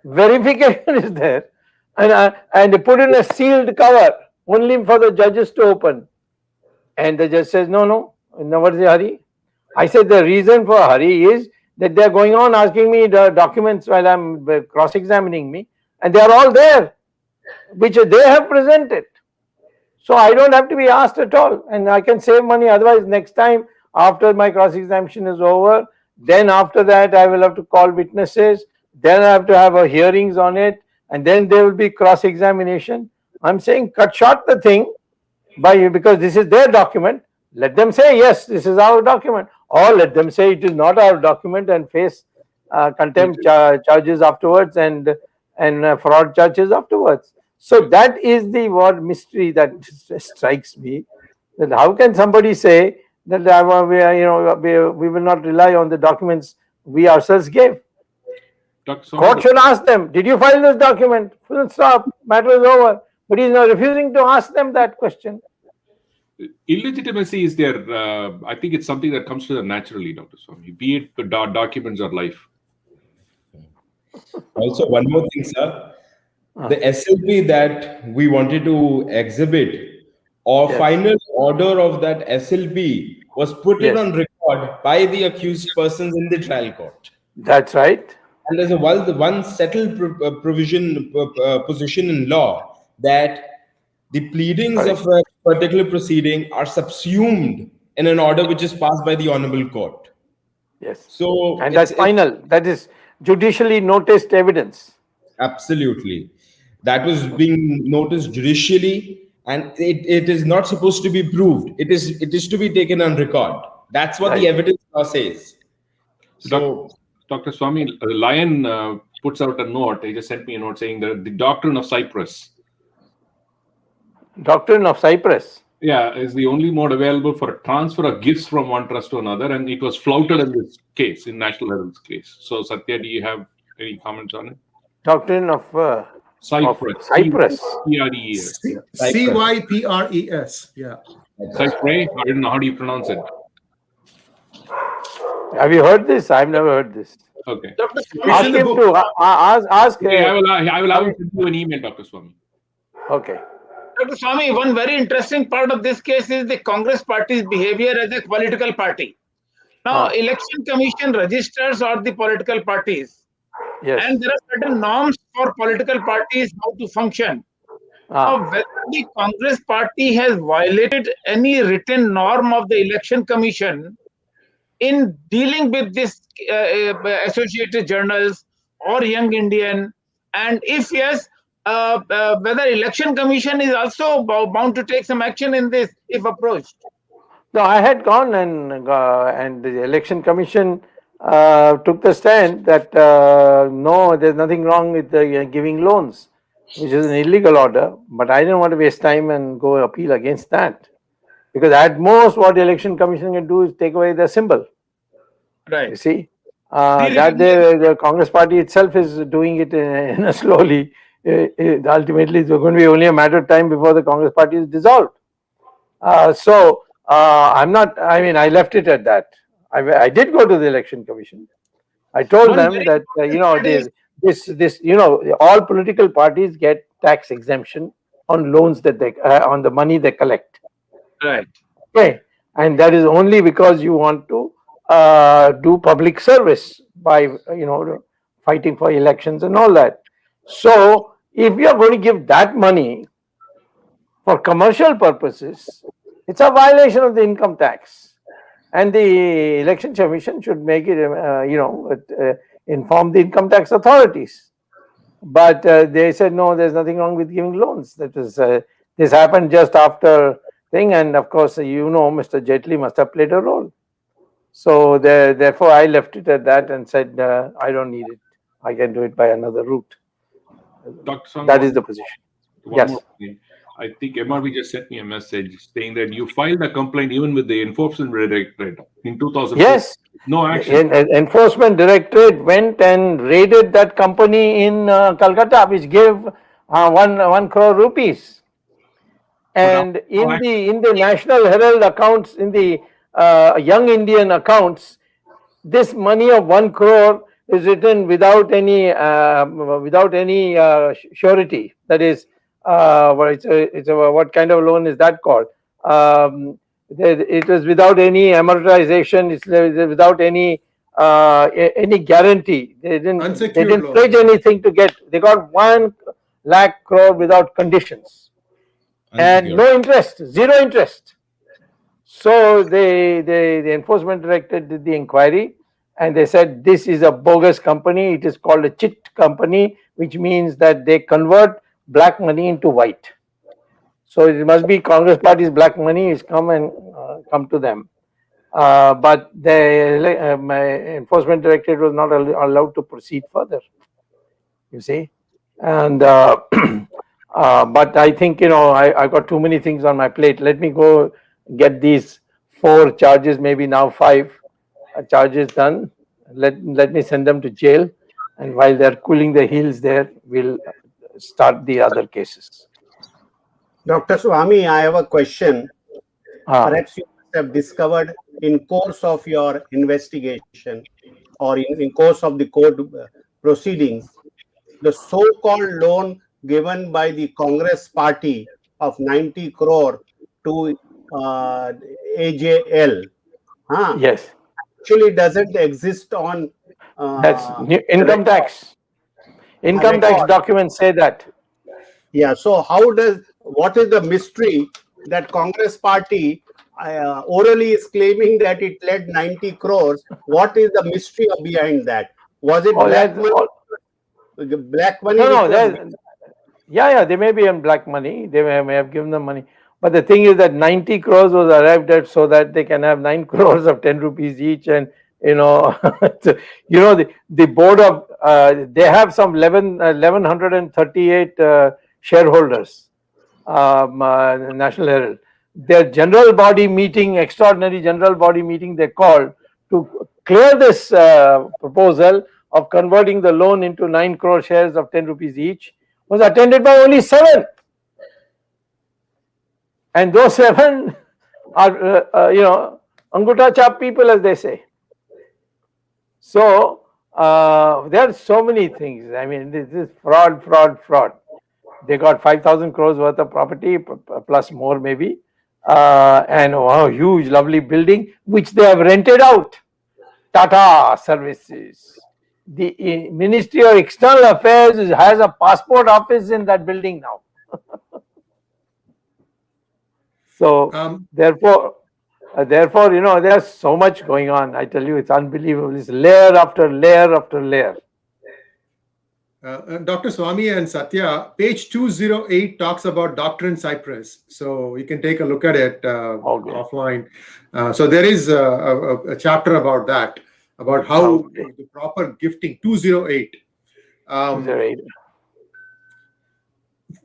verification is there, and they put in a sealed cover only for the judges to open. And the judge says, no, what is the hurry? I said the reason for hurry is that they're going on asking me the documents while I'm cross-examining me, and they are all there, which they have presented. So I don't have to be asked at all, and I can save money. Otherwise, next time after my cross-examination is over, then after that I will have to call witnesses, then I have to have a hearings on it, and then there will be cross-examination. I'm saying cut short the thing because this is their document. Let them say, yes, this is our document, or let them say it is not our document and face contempt charges afterwards and fraud charges afterwards. So that is the word mystery that strikes me. Then how can somebody say that we will not rely on the documents we ourselves gave? Dr. Court Swamy, should ask them, did you file this document? Full stop, matter is over. But he's now refusing to ask them that question. illegitimacy is there. I think it's something that comes to them naturally, Dr. Swamy, be it the documents or life. Also, one more thing, sir. The SLP that we wanted to exhibit, or Yes. final order of that SLP was put in Yes. on record by the accused persons in the trial court. That's right. And there's one settled position in law that the pleadings Right. of a particular proceeding are subsumed in an order which is passed by the honorable court. Yes. So And that's final. That is judicially noticed evidence. absolutely, that was being noticed judicially, and it is not supposed to be proved. It is to be taken on record. That's what Right. the evidence law says. So, Dr. Swamy, Lion puts out a note. He just sent me a note saying that the doctrine of Cyprus, Doctrine of Cyprus. is the only mode available for a transfer of gifts from one trust to another, and it was flouted in this case, in National Herald's case. So, Satya, do you have any comments on it? Doctrine of Cyprus. Cyprus. Cyprus. Cypress. Yeah. Cyprus. I don't know how do you pronounce it. Have you heard this? I've never heard this. Okay. Dr. It's Ask in the him book. to ask. Okay, I will have him send you an email, Dr. Swamy. Okay. Dr. Swamy, one very interesting part of this case is the Congress party's behavior as a political party. Now, Election Commission registers all the political parties, Yes. and there are certain norms for political parties how to function. Now, whether the Congress party has violated any written norm of the Election Commission in dealing with this Associated Journals or Young Indian, and if yes, whether Election Commission is also bound to take some action in this if approached. No, I had gone and the Election Commission took the stand that no, there's nothing wrong with the giving loans, which is an illegal order. But I didn't want to waste time and go appeal against that, because at most what the Election Commission can do is take away the symbol. Right. You see, that the Congress party itself is doing it in a slowly. Ultimately, it's going to be only a matter of time before the Congress party is dissolved. I'm not. I mean, I left it at that. I did go to the Election Commission. I told them that all political parties get tax exemption on loans that they on the money they collect. Right. Okay, and that is only because you want to do public service by fighting for elections and all that. So if you are going to give that money for commercial purposes, it's a violation of the income tax, and the Election Commission should make it inform the income tax authorities. But they said no, there's nothing wrong with giving loans. That is this happened just after thing, and of course Mr. Jaitley must have played a role. So therefore I left it at that and said I don't need it. I can do it by another route. Dr. Swamy, That is the position. Yes. more thing. I think MRV just sent me a message saying that you filed a complaint even with the Enforcement Directorate in 2000. Yes. No action. Enforcement Directorate went and raided that company in Calcutta, which gave 1 crore rupees. And in the National Herald accounts, in the Young Indian accounts, this money of 1 crore is written without any surety. That is, what kind of loan is that called? It is without any amortization. It's without any guarantee. They didn't pledge anything to get. They got 1 lakh crore without conditions, and no interest, 0 interest. So the Enforcement Directorate did the inquiry, and they said this is a bogus company. It is called a chit company, which means that they convert black money into white. So it must be Congress party's black money is come to them. But the Enforcement Directorate was not allowed to proceed further. You see, and but I think I got too many things on my plate. Let me go get these 4 charges, maybe now 5 charges done. Let me send them to jail, and while they're cooling their heels there, we'll start the other cases. Dr. Swamy, I have a question. Ah, Perhaps you must have discovered in course of your investigation or in course of the court proceedings, the so-called loan given by the Congress party of 90 crore to AJL yes, actually doesn't exist on that's income tax. Income tax record. documents say that. Yeah, so what is the mystery that Congress party orally is claiming that it led 90 crores? What is the mystery behind that? Was it Oh, black that's money? all. Black money No, which was yeah, they may be in black money. They may have given them money. But the thing is that 90 crores was arrived at so that they can have 9 crores of 10 rupees each. And, the board of, they have some 1,138 shareholders, National Herald. Their general body meeting, extraordinary general body meeting, they called to clear this proposal of converting the loan into 9 crore shares of 10 rupees each, was attended by only 7. And those 7 are, Anguta chap people, as they say. So, there are so many things. I mean, this is fraud. They got 5,000 crores worth of property, plus more maybe. And huge, lovely building, which they have rented out. Tata Services. The Ministry of External Affairs has a passport office in that building now. So, therefore, there's so much going on. I tell you, it's unbelievable. It's layer after layer after layer. Dr. Swamy and Satya, page 208 talks about Doctrine Cyprus. So you can take a look at it offline. So there is a chapter about that, about how the proper gifting, 208.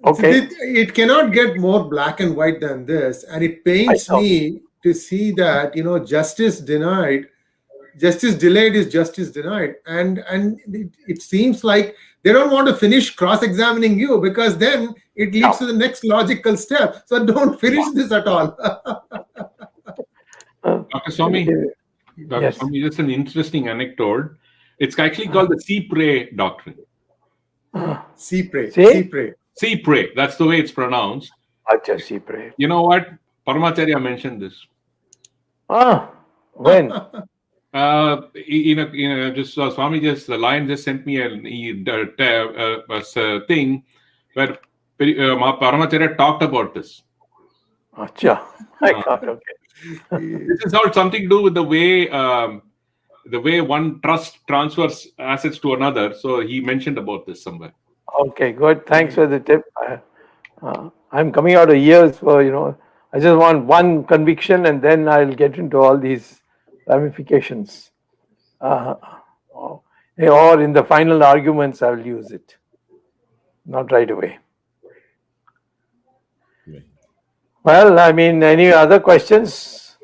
Okay. It cannot get more black and white than this. And it pains me to see that, justice delayed is justice denied. And it seems like they don't want to finish cross-examining you, because then it leads to the next logical step. So don't finish this at all. Dr. Swamy, Swamy, just an interesting anecdote. It's actually called the CPRE doctrine. CPRE. That's the way it's pronounced. CPRE. You know what? Paramacharya mentioned this. When? Just Swami the line just sent me a thing where Paramacharya talked about this. Okay. This is all something to do with the way one trust transfers assets to another. So he mentioned about this somewhere. Okay, good. Thanks for the tip. I'm coming out of years for, I just want one conviction and then I'll get into all these ramifications. Or in the final arguments, I will use it. Not right away. Well, I mean, any other questions?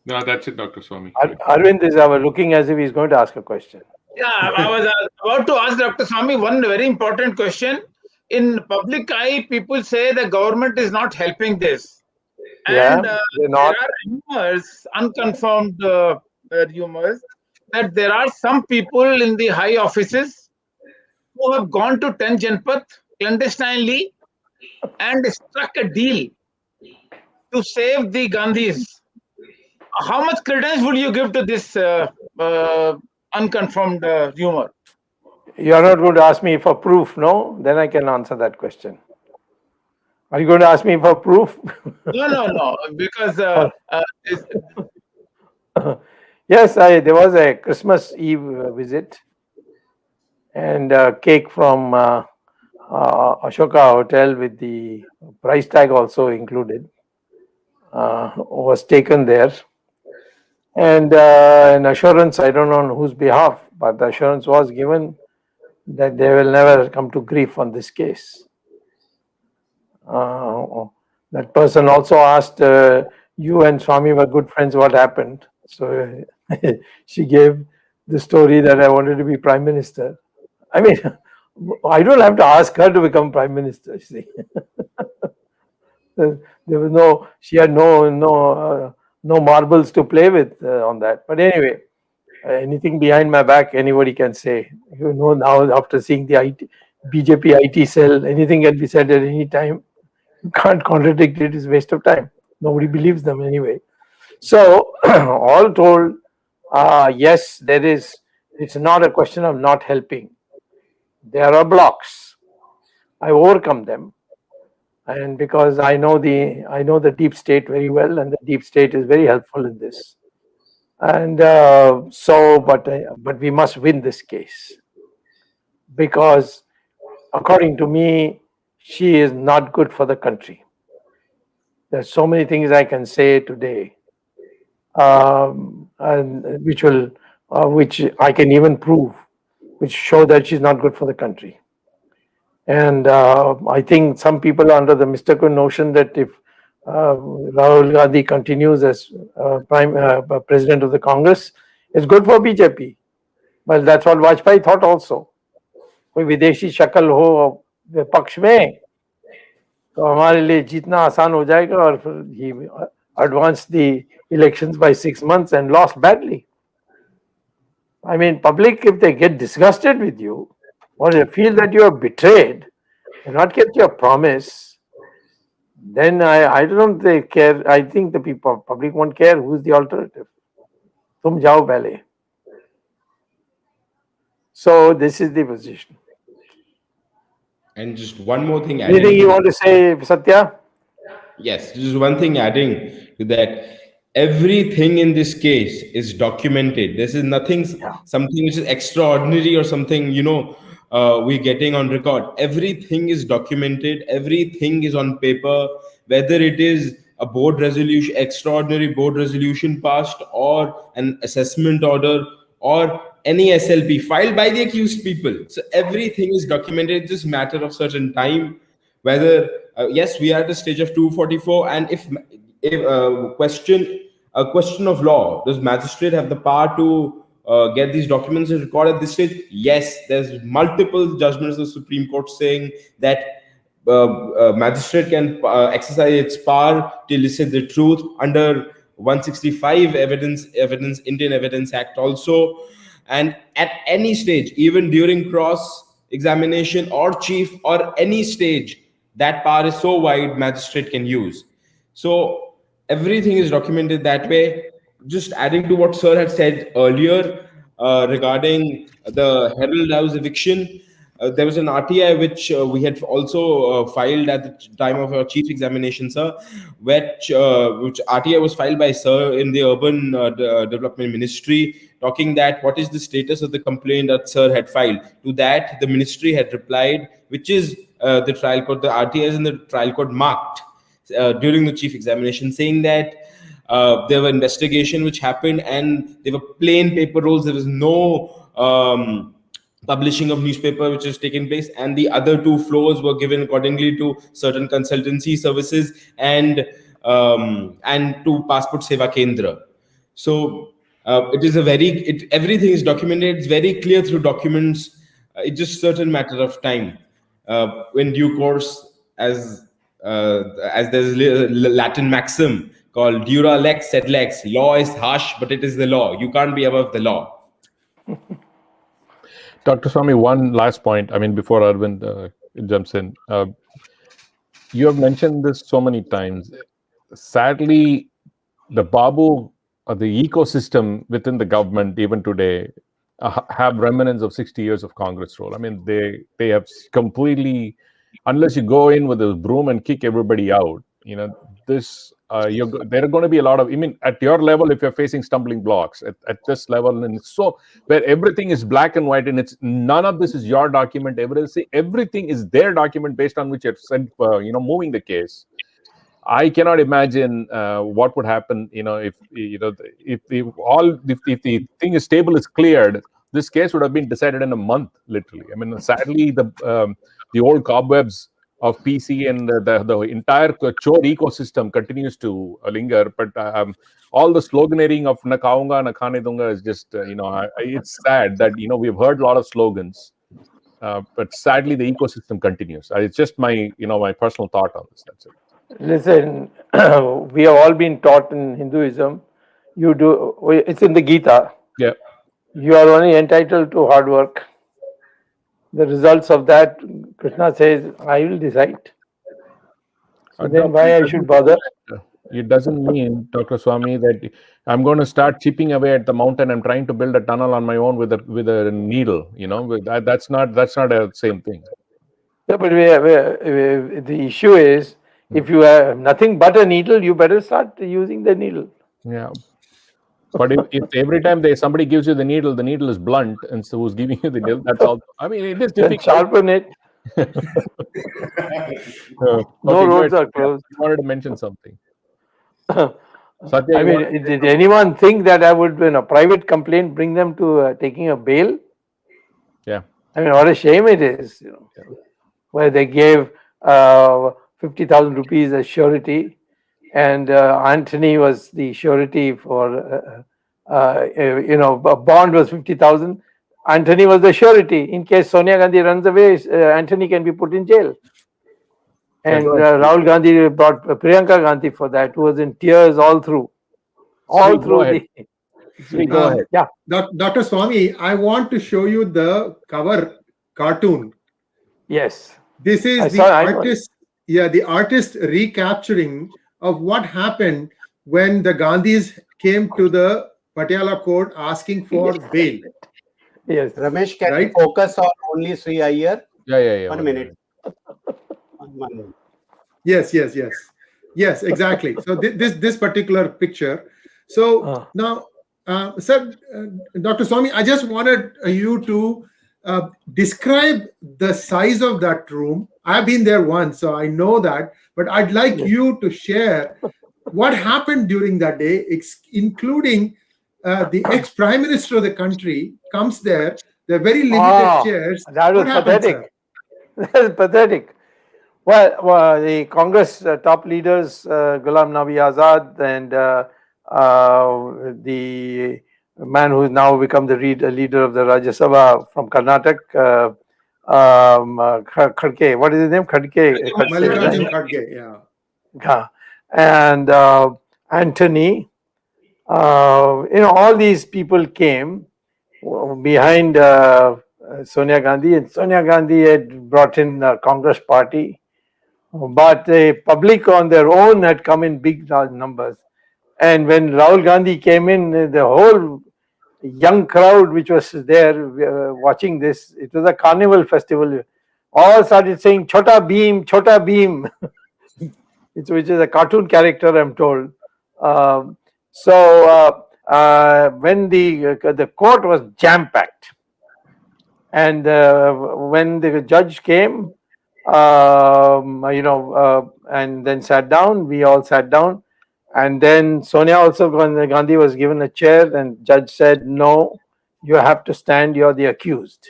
No, that's it, Dr. Swamy. Arvind is looking as if he's going to ask a question. Yeah, I was about to ask Dr. Swamy one very important question. In public eye, people say the government is not helping this. And there are rumors, unconfirmed rumors, that there are some people in the high offices who have gone to 10 Janpath clandestinely and struck a deal to save the Gandhis. How much credence would you give to this unconfirmed rumor? You are not going to ask me for proof, no? Then I can answer that question. Are you going to ask me for proof? No, because yes, there was a Christmas Eve visit and cake from Ashoka Hotel with the price tag also included was taken there. And an assurance, I don't know on whose behalf, but the assurance was given that they will never come to grief on this case. That person also asked, you and Swami were good friends, what happened? So she gave the story that I wanted to be Prime Minister. I mean, I don't have to ask her to become Prime Minister, you see. There was no, she had no marbles to play with on that. But anyway, anything behind my back, anybody can say. You know, now after seeing the BJP IT cell, anything can be said at any time. You can't contradict it, it's a waste of time. Nobody believes them anyway. So, all told, yes, it's not a question of not helping. There are blocks. I overcome them. And because I know the deep state very well, and the deep state is very helpful in this. And but we must win this case, because according to me, she is not good for the country. There's so many things I can say today, and which I can even prove, which show that she's not good for the country. And I think some people are under the mistaken notion that if Rahul Gandhi continues as president of the Congress, it's good for BJP. Well, that's what Vajpayee thought also. कोई विदेशी शक्ल हो विपक्ष में तो हमारे लिए जीतना आसान हो जाएगा, और फिर he advanced the elections by 6 months and lost badly. I mean, public, if they get disgusted with you, or they feel that you are betrayed and not kept your promise, then I don't think they care. I think the public won't care who's the alternative. Tum jao pehle. So this is the position. And just one more thing. Anything you want to say, Satya? Yes, just one thing adding to that. Everything in this case is documented. This is nothing, something which is extraordinary or something, we're getting on record. Everything is documented. Everything is on paper, whether it is a board resolution, extraordinary board resolution passed, or an assessment order, or any SLP filed by the accused people. So everything is documented. It's just a matter of certain time, whether yes, we are at the stage of 244, and if a question of law, does magistrate have the power to get these documents and record at this stage? Yes, there's multiple judgments of the Supreme Court saying that magistrate can exercise its power to elicit the truth under 165 evidence Indian Evidence Act also. And at any stage, even during cross examination or chief or any stage, that power is so wide, magistrate can use. So everything is documented that way. Just adding to what sir had said earlier regarding the Herald House eviction, there was an RTI which we had also filed at the time of our chief examination, sir, which RTI was filed by sir in the Urban Development Ministry, talking that what is the status of the complaint that sir had filed. To that, the ministry had replied, which is the trial court, the RTIs in the trial court marked during the chief examination, saying that there were investigation which happened and there were plain paper rolls. There was no publishing of newspaper which has taken place, and the other 2 floors were given accordingly to certain consultancy services and to Passport Seva Kendra. So it is everything is documented. It's very clear through documents. It's just certain matter of time. In due course, as there's a Latin maxim called dura lex sed lex, law is harsh, but it is the law. You can't be above the law. Dr. Swamy, one last point. I mean, before Arvind jumps in, you have mentioned this so many times. Sadly, the Babu, the ecosystem within the government, even today, have remnants of 60 years of Congress rule. I mean, they have completely, unless you go in with a broom and kick everybody out, this there are going to be a lot of, at your level, if you're facing stumbling blocks at this level, and it's so where everything is black and white, and it's none of this is your document. Everything is their document based on which you've sent, moving the case. I cannot imagine what would happen, if the thing is stable is cleared. This case would have been decided in a month, literally. I mean, sadly, the old cobwebs of PC and the entire chore ecosystem continues to linger. But all the sloganeering of "na kaunga, na khane dunga" is just it's sad that we've heard a lot of slogans, but sadly the ecosystem continues. It's just my my personal thought on this. That's it. Listen, we have all been taught in Hinduism, it's in the Gita, Yeah. you are only entitled to hard work. The results of that, Krishna says, I will decide. So then why I should bother? It doesn't mean, Dr. Swamy, that I'm going to start chipping away at the mountain. I'm trying to build a tunnel on my own with a needle. That's not a same thing. Yeah, but the issue is, if you have nothing but a needle, you better start using the needle. Yeah. But if every time somebody gives you the needle is blunt, and so who's giving you the needle, that's all. I mean, it is Then difficult. sharpen it. No roads are closed. You wanted to mention something. I mean, did anyone think that I would, in a private complaint, bring them to taking a bail? Yeah. I mean, what a shame it is, where they gave 50,000 rupees as surety, and Anthony was the surety for, a bond was 50,000. Anthony was the surety. In case Sonia Gandhi runs away, Anthony can be put in jail. And Rahul Gandhi brought Priyanka Gandhi for that, who was in tears all through. Go ahead. Yeah. Dr. Swamy, I want to show you the cover cartoon. Yes. This is the artist recapturing of what happened when the Gandhis came to the Patiala court asking for bail. Yes. Ramesh, can you focus on only Sree Iyer? Yeah. 1 minute. 1 minute. Yes, exactly. So this particular picture. So now, sir, Dr. Swamy, I just wanted you to describe the size of that room. I've been there once, so I know that. But I'd like you to share what happened during that day, including the ex-prime minister of the country comes there. They're very limited chairs. That was pathetic. That is pathetic. Well, the Congress top leaders, Ghulam Nabi Azad and the man who has now become the leader of the Rajya Sabha from Karnataka, Khadge. What is his name? Khadge. Mallikarjun Khadge, yeah. And Anthony. All these people came behind Sonia Gandhi, and Sonia Gandhi had brought in a Congress party, but the public on their own had come in big numbers. And when Rahul Gandhi came in, the whole young crowd which was there watching this, it was a carnival festival, all started saying Chota Bheem, Chota Bheem, which is a cartoon character, I'm told. So when the court was jam-packed, and when the judge came, and then sat down, we all sat down, and then Sonia also, Gandhi was given a chair, and judge said, no, you have to stand, you're the accused.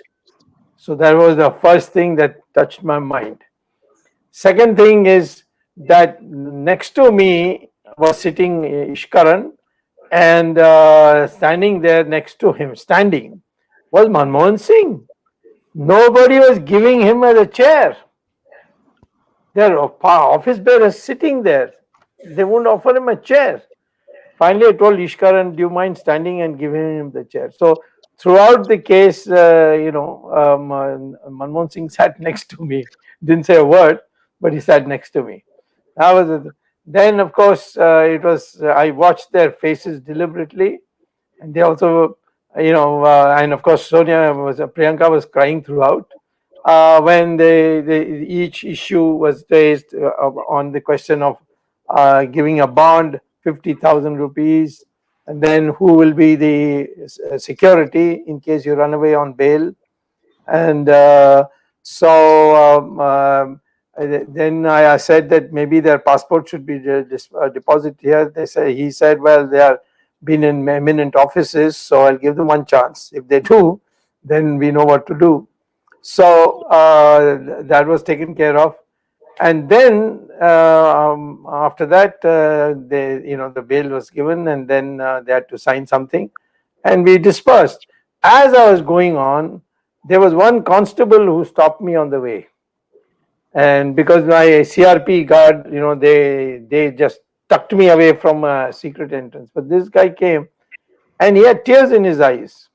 So that was the first thing that touched my mind. Second thing is that next to me was sitting Ishkaran, and standing there next to him, was Manmohan Singh. Nobody was giving him a chair. Their office bearers sitting there. They wouldn't offer him a chair. Finally, I told Ishkaran, do you mind standing and giving him the chair? So throughout the case, Manmohan Singh sat next to me. Didn't say a word, but he sat next to me. Then, of course, I watched their faces deliberately, and they also, and of course, Priyanka was crying throughout when each issue was raised on the question of giving a bond, 50,000 rupees, and then who will be the security in case you run away on bail. And then I said that maybe their passport should be deposited here. He said, well, they are been in eminent offices, so I'll give them one chance. If they do, then we know what to do. So that was taken care of. And then after that, the bail was given, and then they had to sign something, and we dispersed. As I was going on, there was one constable who stopped me on the way, and because my CRP guard, they just tucked me away from a secret entrance. But this guy came, and he had tears in his eyes,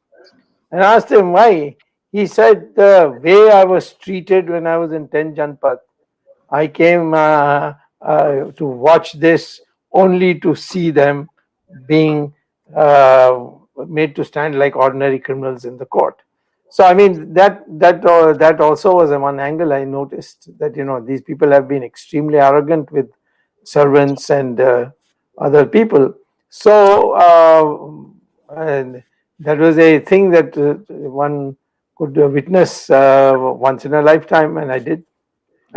and I asked him why. He said the way I was treated when I was in 10 Janpat, I came to watch this only to see them being made to stand like ordinary criminals in the court. So I mean that also was one angle I noticed, that these people have been extremely arrogant with servants and other people. So and that was a thing that one could witness once in a lifetime, and I did.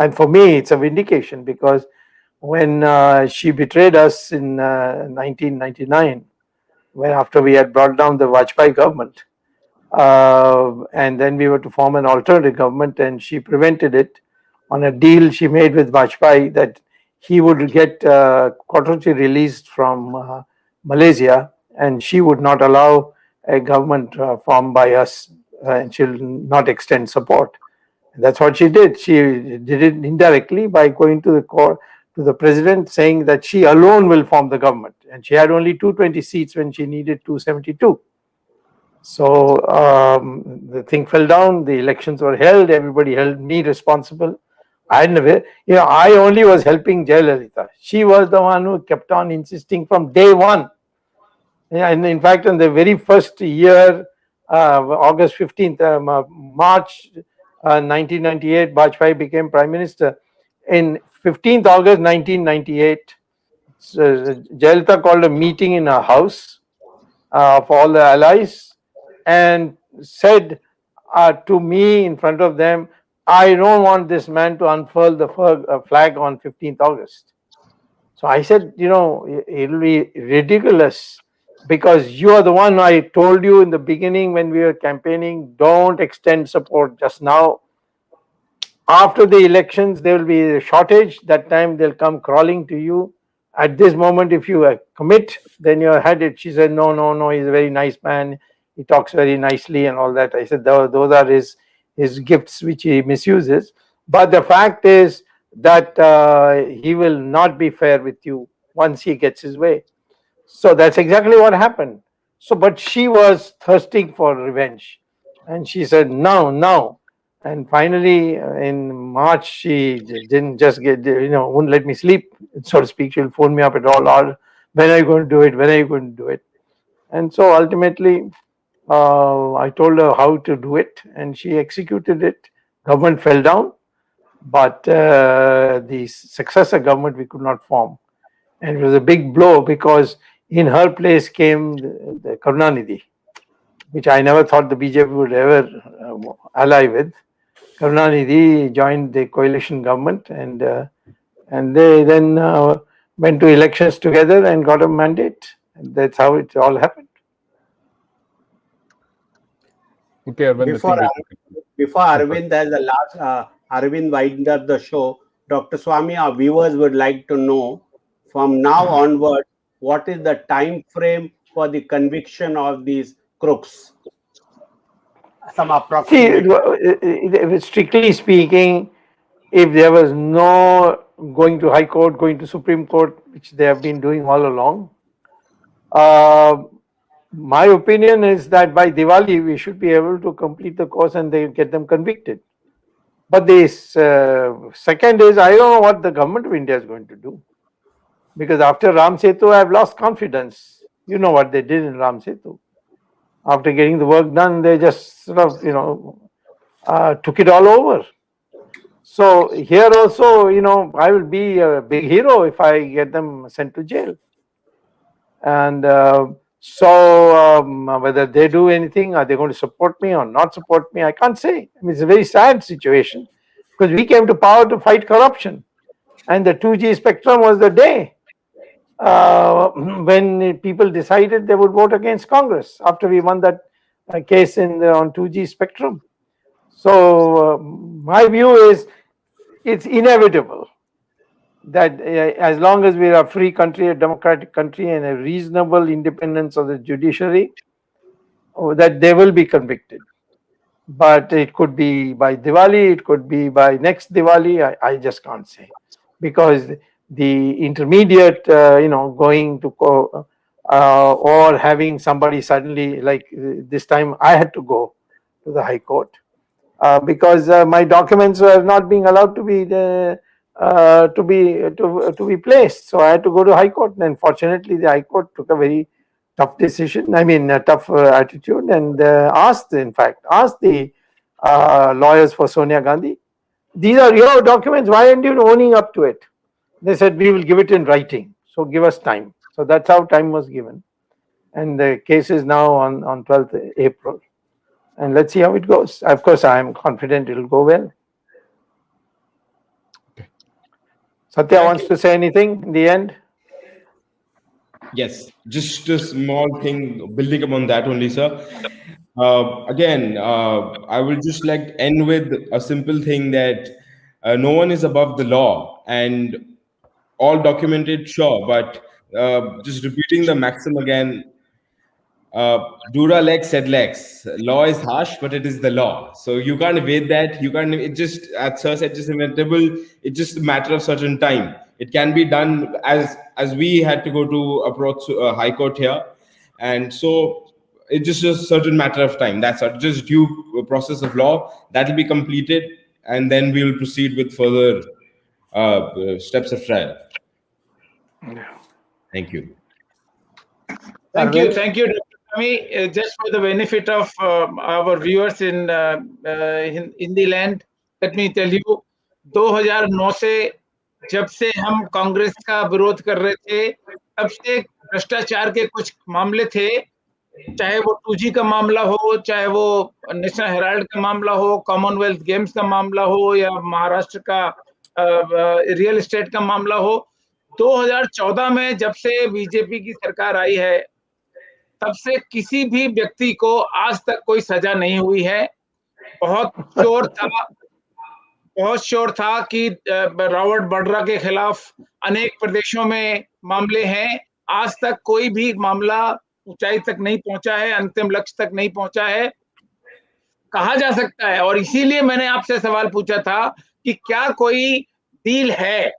And for me, it's a vindication, because when she betrayed us in 1999, when after we had brought down the Vajpayee government, and then we were to form an alternative government, and she prevented it on a deal she made with Vajpayee that he would get Kotochi released from Malaysia, and she would not allow a government formed by us, and she'll not extend support. That's what she did. She did it indirectly by going to the court, to the president, saying that she alone will form the government, and she had only 220 seats when she needed 272. So the thing fell down. The elections were held. Everybody held me responsible. I never, I only was helping Jayalalitha. She was the one who kept on insisting from day one. And in fact, in the very first year, August 15th, March 1998, Vajpayee became Prime Minister. In 15th August 1998, Jayalalitha called a meeting in her house for all the allies, and said to me in front of them, I don't want this man to unfurl the flag on 15th August. So I said, it'll be ridiculous, because you are the one I told you in the beginning when we were campaigning, don't extend support just now. After the elections, there will be a shortage. That time they'll come crawling to you. At this moment, if you commit, then you're had it. She said, no, he's a very nice man. He talks very nicely and all that. I said, those are his gifts which he misuses. But the fact is that he will not be fair with you once he gets his way. So that's exactly what happened. So, but she was thirsting for revenge, and she said, no. And finally, in March, she didn't just wouldn't let me sleep, so to speak. She'll phone me up at all hours. When are you going to do it? When are you going to do it? And so ultimately, I told her how to do it, and she executed it. Government fell down, but the successor government we could not form. And it was a big blow, because in her place came the Karunanidhi, which I never thought the BJP would ever ally with. Karunanidhi joined the coalition government, and they then went to elections together and got a mandate. And that's how it all happened. Okay, Arvind, Before Arvind has the last, Arvind wind up the show, Dr. Swamy, our viewers would like to know from now onward, what is the time frame for the conviction of these crooks? Some approximate. See, strictly speaking, if there was no going to High Court, going to Supreme Court, which they have been doing all along, my opinion is that by Diwali we should be able to complete the course and they get them convicted. But this second is, I don't know what the government of India is going to do, because after Ram Setu, I have lost confidence. You know what they did in Ram Setu. After getting the work done, they just sort of, took it all over. So here also, I will be a big hero if I get them sent to jail. And so whether they do anything, are they going to support me or not support me, I can't say. I mean, it's a very sad situation, because we came to power to fight corruption. And the 2G spectrum was the day when people decided they would vote against Congress after we won that case on 2G spectrum. So my view is it's inevitable that as long as we are a free country, a democratic country, and a reasonable independence of the judiciary, that they will be convicted. But it could be by Diwali, it could be by next Diwali. I just can't say, because the intermediate, going to or having somebody suddenly, like this time, I had to go to the High Court because my documents were not being allowed to be placed. So I had to go to High Court, and fortunately, the High Court took a very tough decision. I mean, a tough attitude, and asked the lawyers for Sonia Gandhi, "These are your documents. Why aren't you owning up to it?" They said, "We will give it in writing. So give us time." So that's how time was given, and the case is now on 12th April. And let's see how it goes. Of course, I am confident it will go well. Okay. Satya wants to say anything in the end? Yes, just a small thing building upon that only, sir. Again, I will just like end with a simple thing that no one is above the law, and all documented, sure, but just repeating the maxim again. Dura lex sed lex. Law is harsh, but it is the law. So you can't evade that. You can't. It just, as Sir said, just inevitable. It's just a matter of certain time. It can be done as we had to go to approach High Court here, and so it's just a certain matter of time. That's just due process of law that will be completed, and then we will proceed with further steps of trial. Thank you. Thank you, Dr. Swamy. Just for the benefit of our viewers in Hindi land, let me tell you, 2009 से जब से हम कांग्रेस का विरोध कर रहे थे, तब से भ्रष्टाचार के कुछ मामले थे, चाहे वो 2G का मामला हो, चाहे वो नेशनल हेराल्ड का मामला हो, कॉमनवेल्थ गेम्स का मामला हो, या महाराष्ट्र का रियल एस्टेट का मामला हो। 2014 में जब से बीजेपी की सरकार आई है, तब से किसी भी व्यक्ति को आज तक कोई सजा नहीं हुई है। बहुत शोर था कि रॉबर्ट वड्रा के खिलाफ अनेक प्रदेशों में मामले हैं। आज तक कोई भी मामला ऊंचाई तक नहीं पहुंचा है, अंतिम लक्ष्य तक नहीं पहुंचा है। कहा जा सकता है, और इसीलिए मैंने आपसे सवाल पूछा था कि क्या कोई डील है,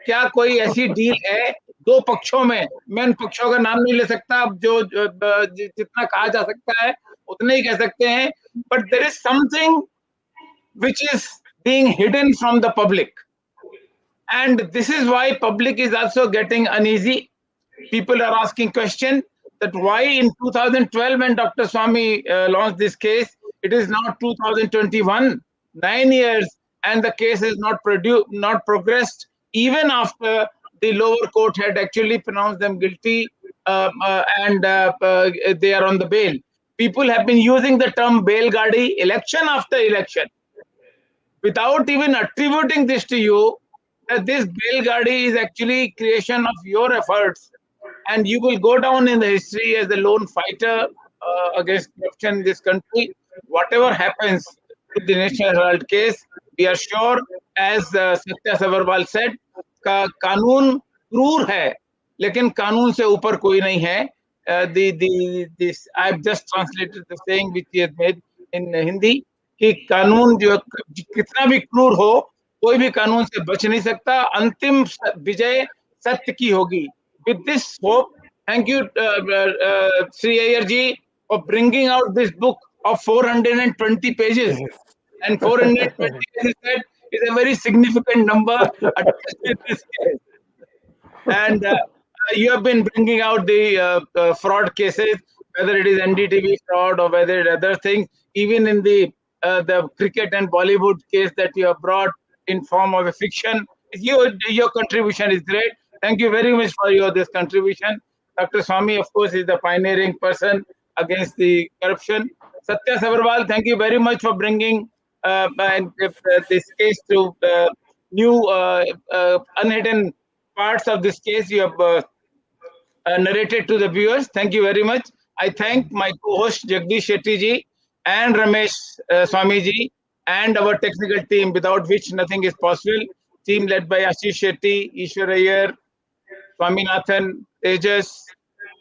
क्या कोई ऐसी डील है दो पक्षों में। मैं उन पक्षों का नाम नहीं ले सकता, जो जितना कहा जा सकता है उतने ही कह सकते हैं, but there is something which is being hidden from the public, and this is why public is also getting uneasy. People are asking question that why in 2012 when Dr. Swamy launched this case, it is now 2021, 9 years, and the case is not progressed even after the lower court had actually pronounced them guilty, and they are on the bail. People have been using the term bail gadi election after election without even attributing this to you, that this bail gadi is actually creation of your efforts, and you will go down in the history as the lone fighter against corruption in this country. Whatever happens to the National Herald case, we are sure, as Satya Sabharwal said, कानून क्रूर है, लेकिन कानून से ऊपर कोई नहीं है. This I've just translated the saying which he has made in Hindi, कि कानून जो कितना भी क्रूर हो, कोई भी कानून से बच नहीं सकता. अंतिम विजय सत्य की होगी. With this hope, thank you, Sree Iyer ji, for bringing out this book of 420 pages. And 420, as he said, is a very significant number attached to this case. And you have been bringing out the fraud cases, whether it is NDTV fraud or whether it is other things, even in the cricket and Bollywood case that you have brought in form of a fiction. Your contribution is great. Thank you very much for this contribution. Dr. Swamy, of course, is the pioneering person against the corruption. Satya Sabharwal, thank you very much for bringing this case to new unhidden parts of this case you have narrated to the viewers. Thank you very much. I thank my co-host Jagdish Shetty ji and Ramesh Swamy ji and our technical team, without which nothing is possible. team led by Ashish Shetty, Sree Iyer, Swaminathan, Tejas,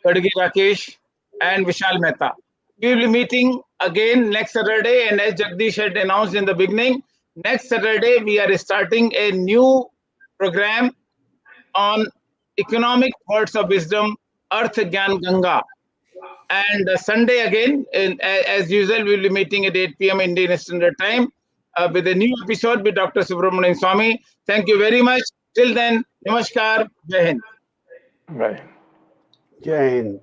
Kadgi Rakesh, and Vishal Mehta. We will be meeting again next Saturday, and as Jagdish had announced in the beginning, next Saturday we are starting a new program on economic words of wisdom, Earth Gyan Ganga. And Sunday again, as usual, we will be meeting at 8 p.m. Indian Standard Time with a new episode with Dr. Subramanian Swamy. Thank you very much. Till then, Namaskar, Jai Hind. Right. Jai Hind.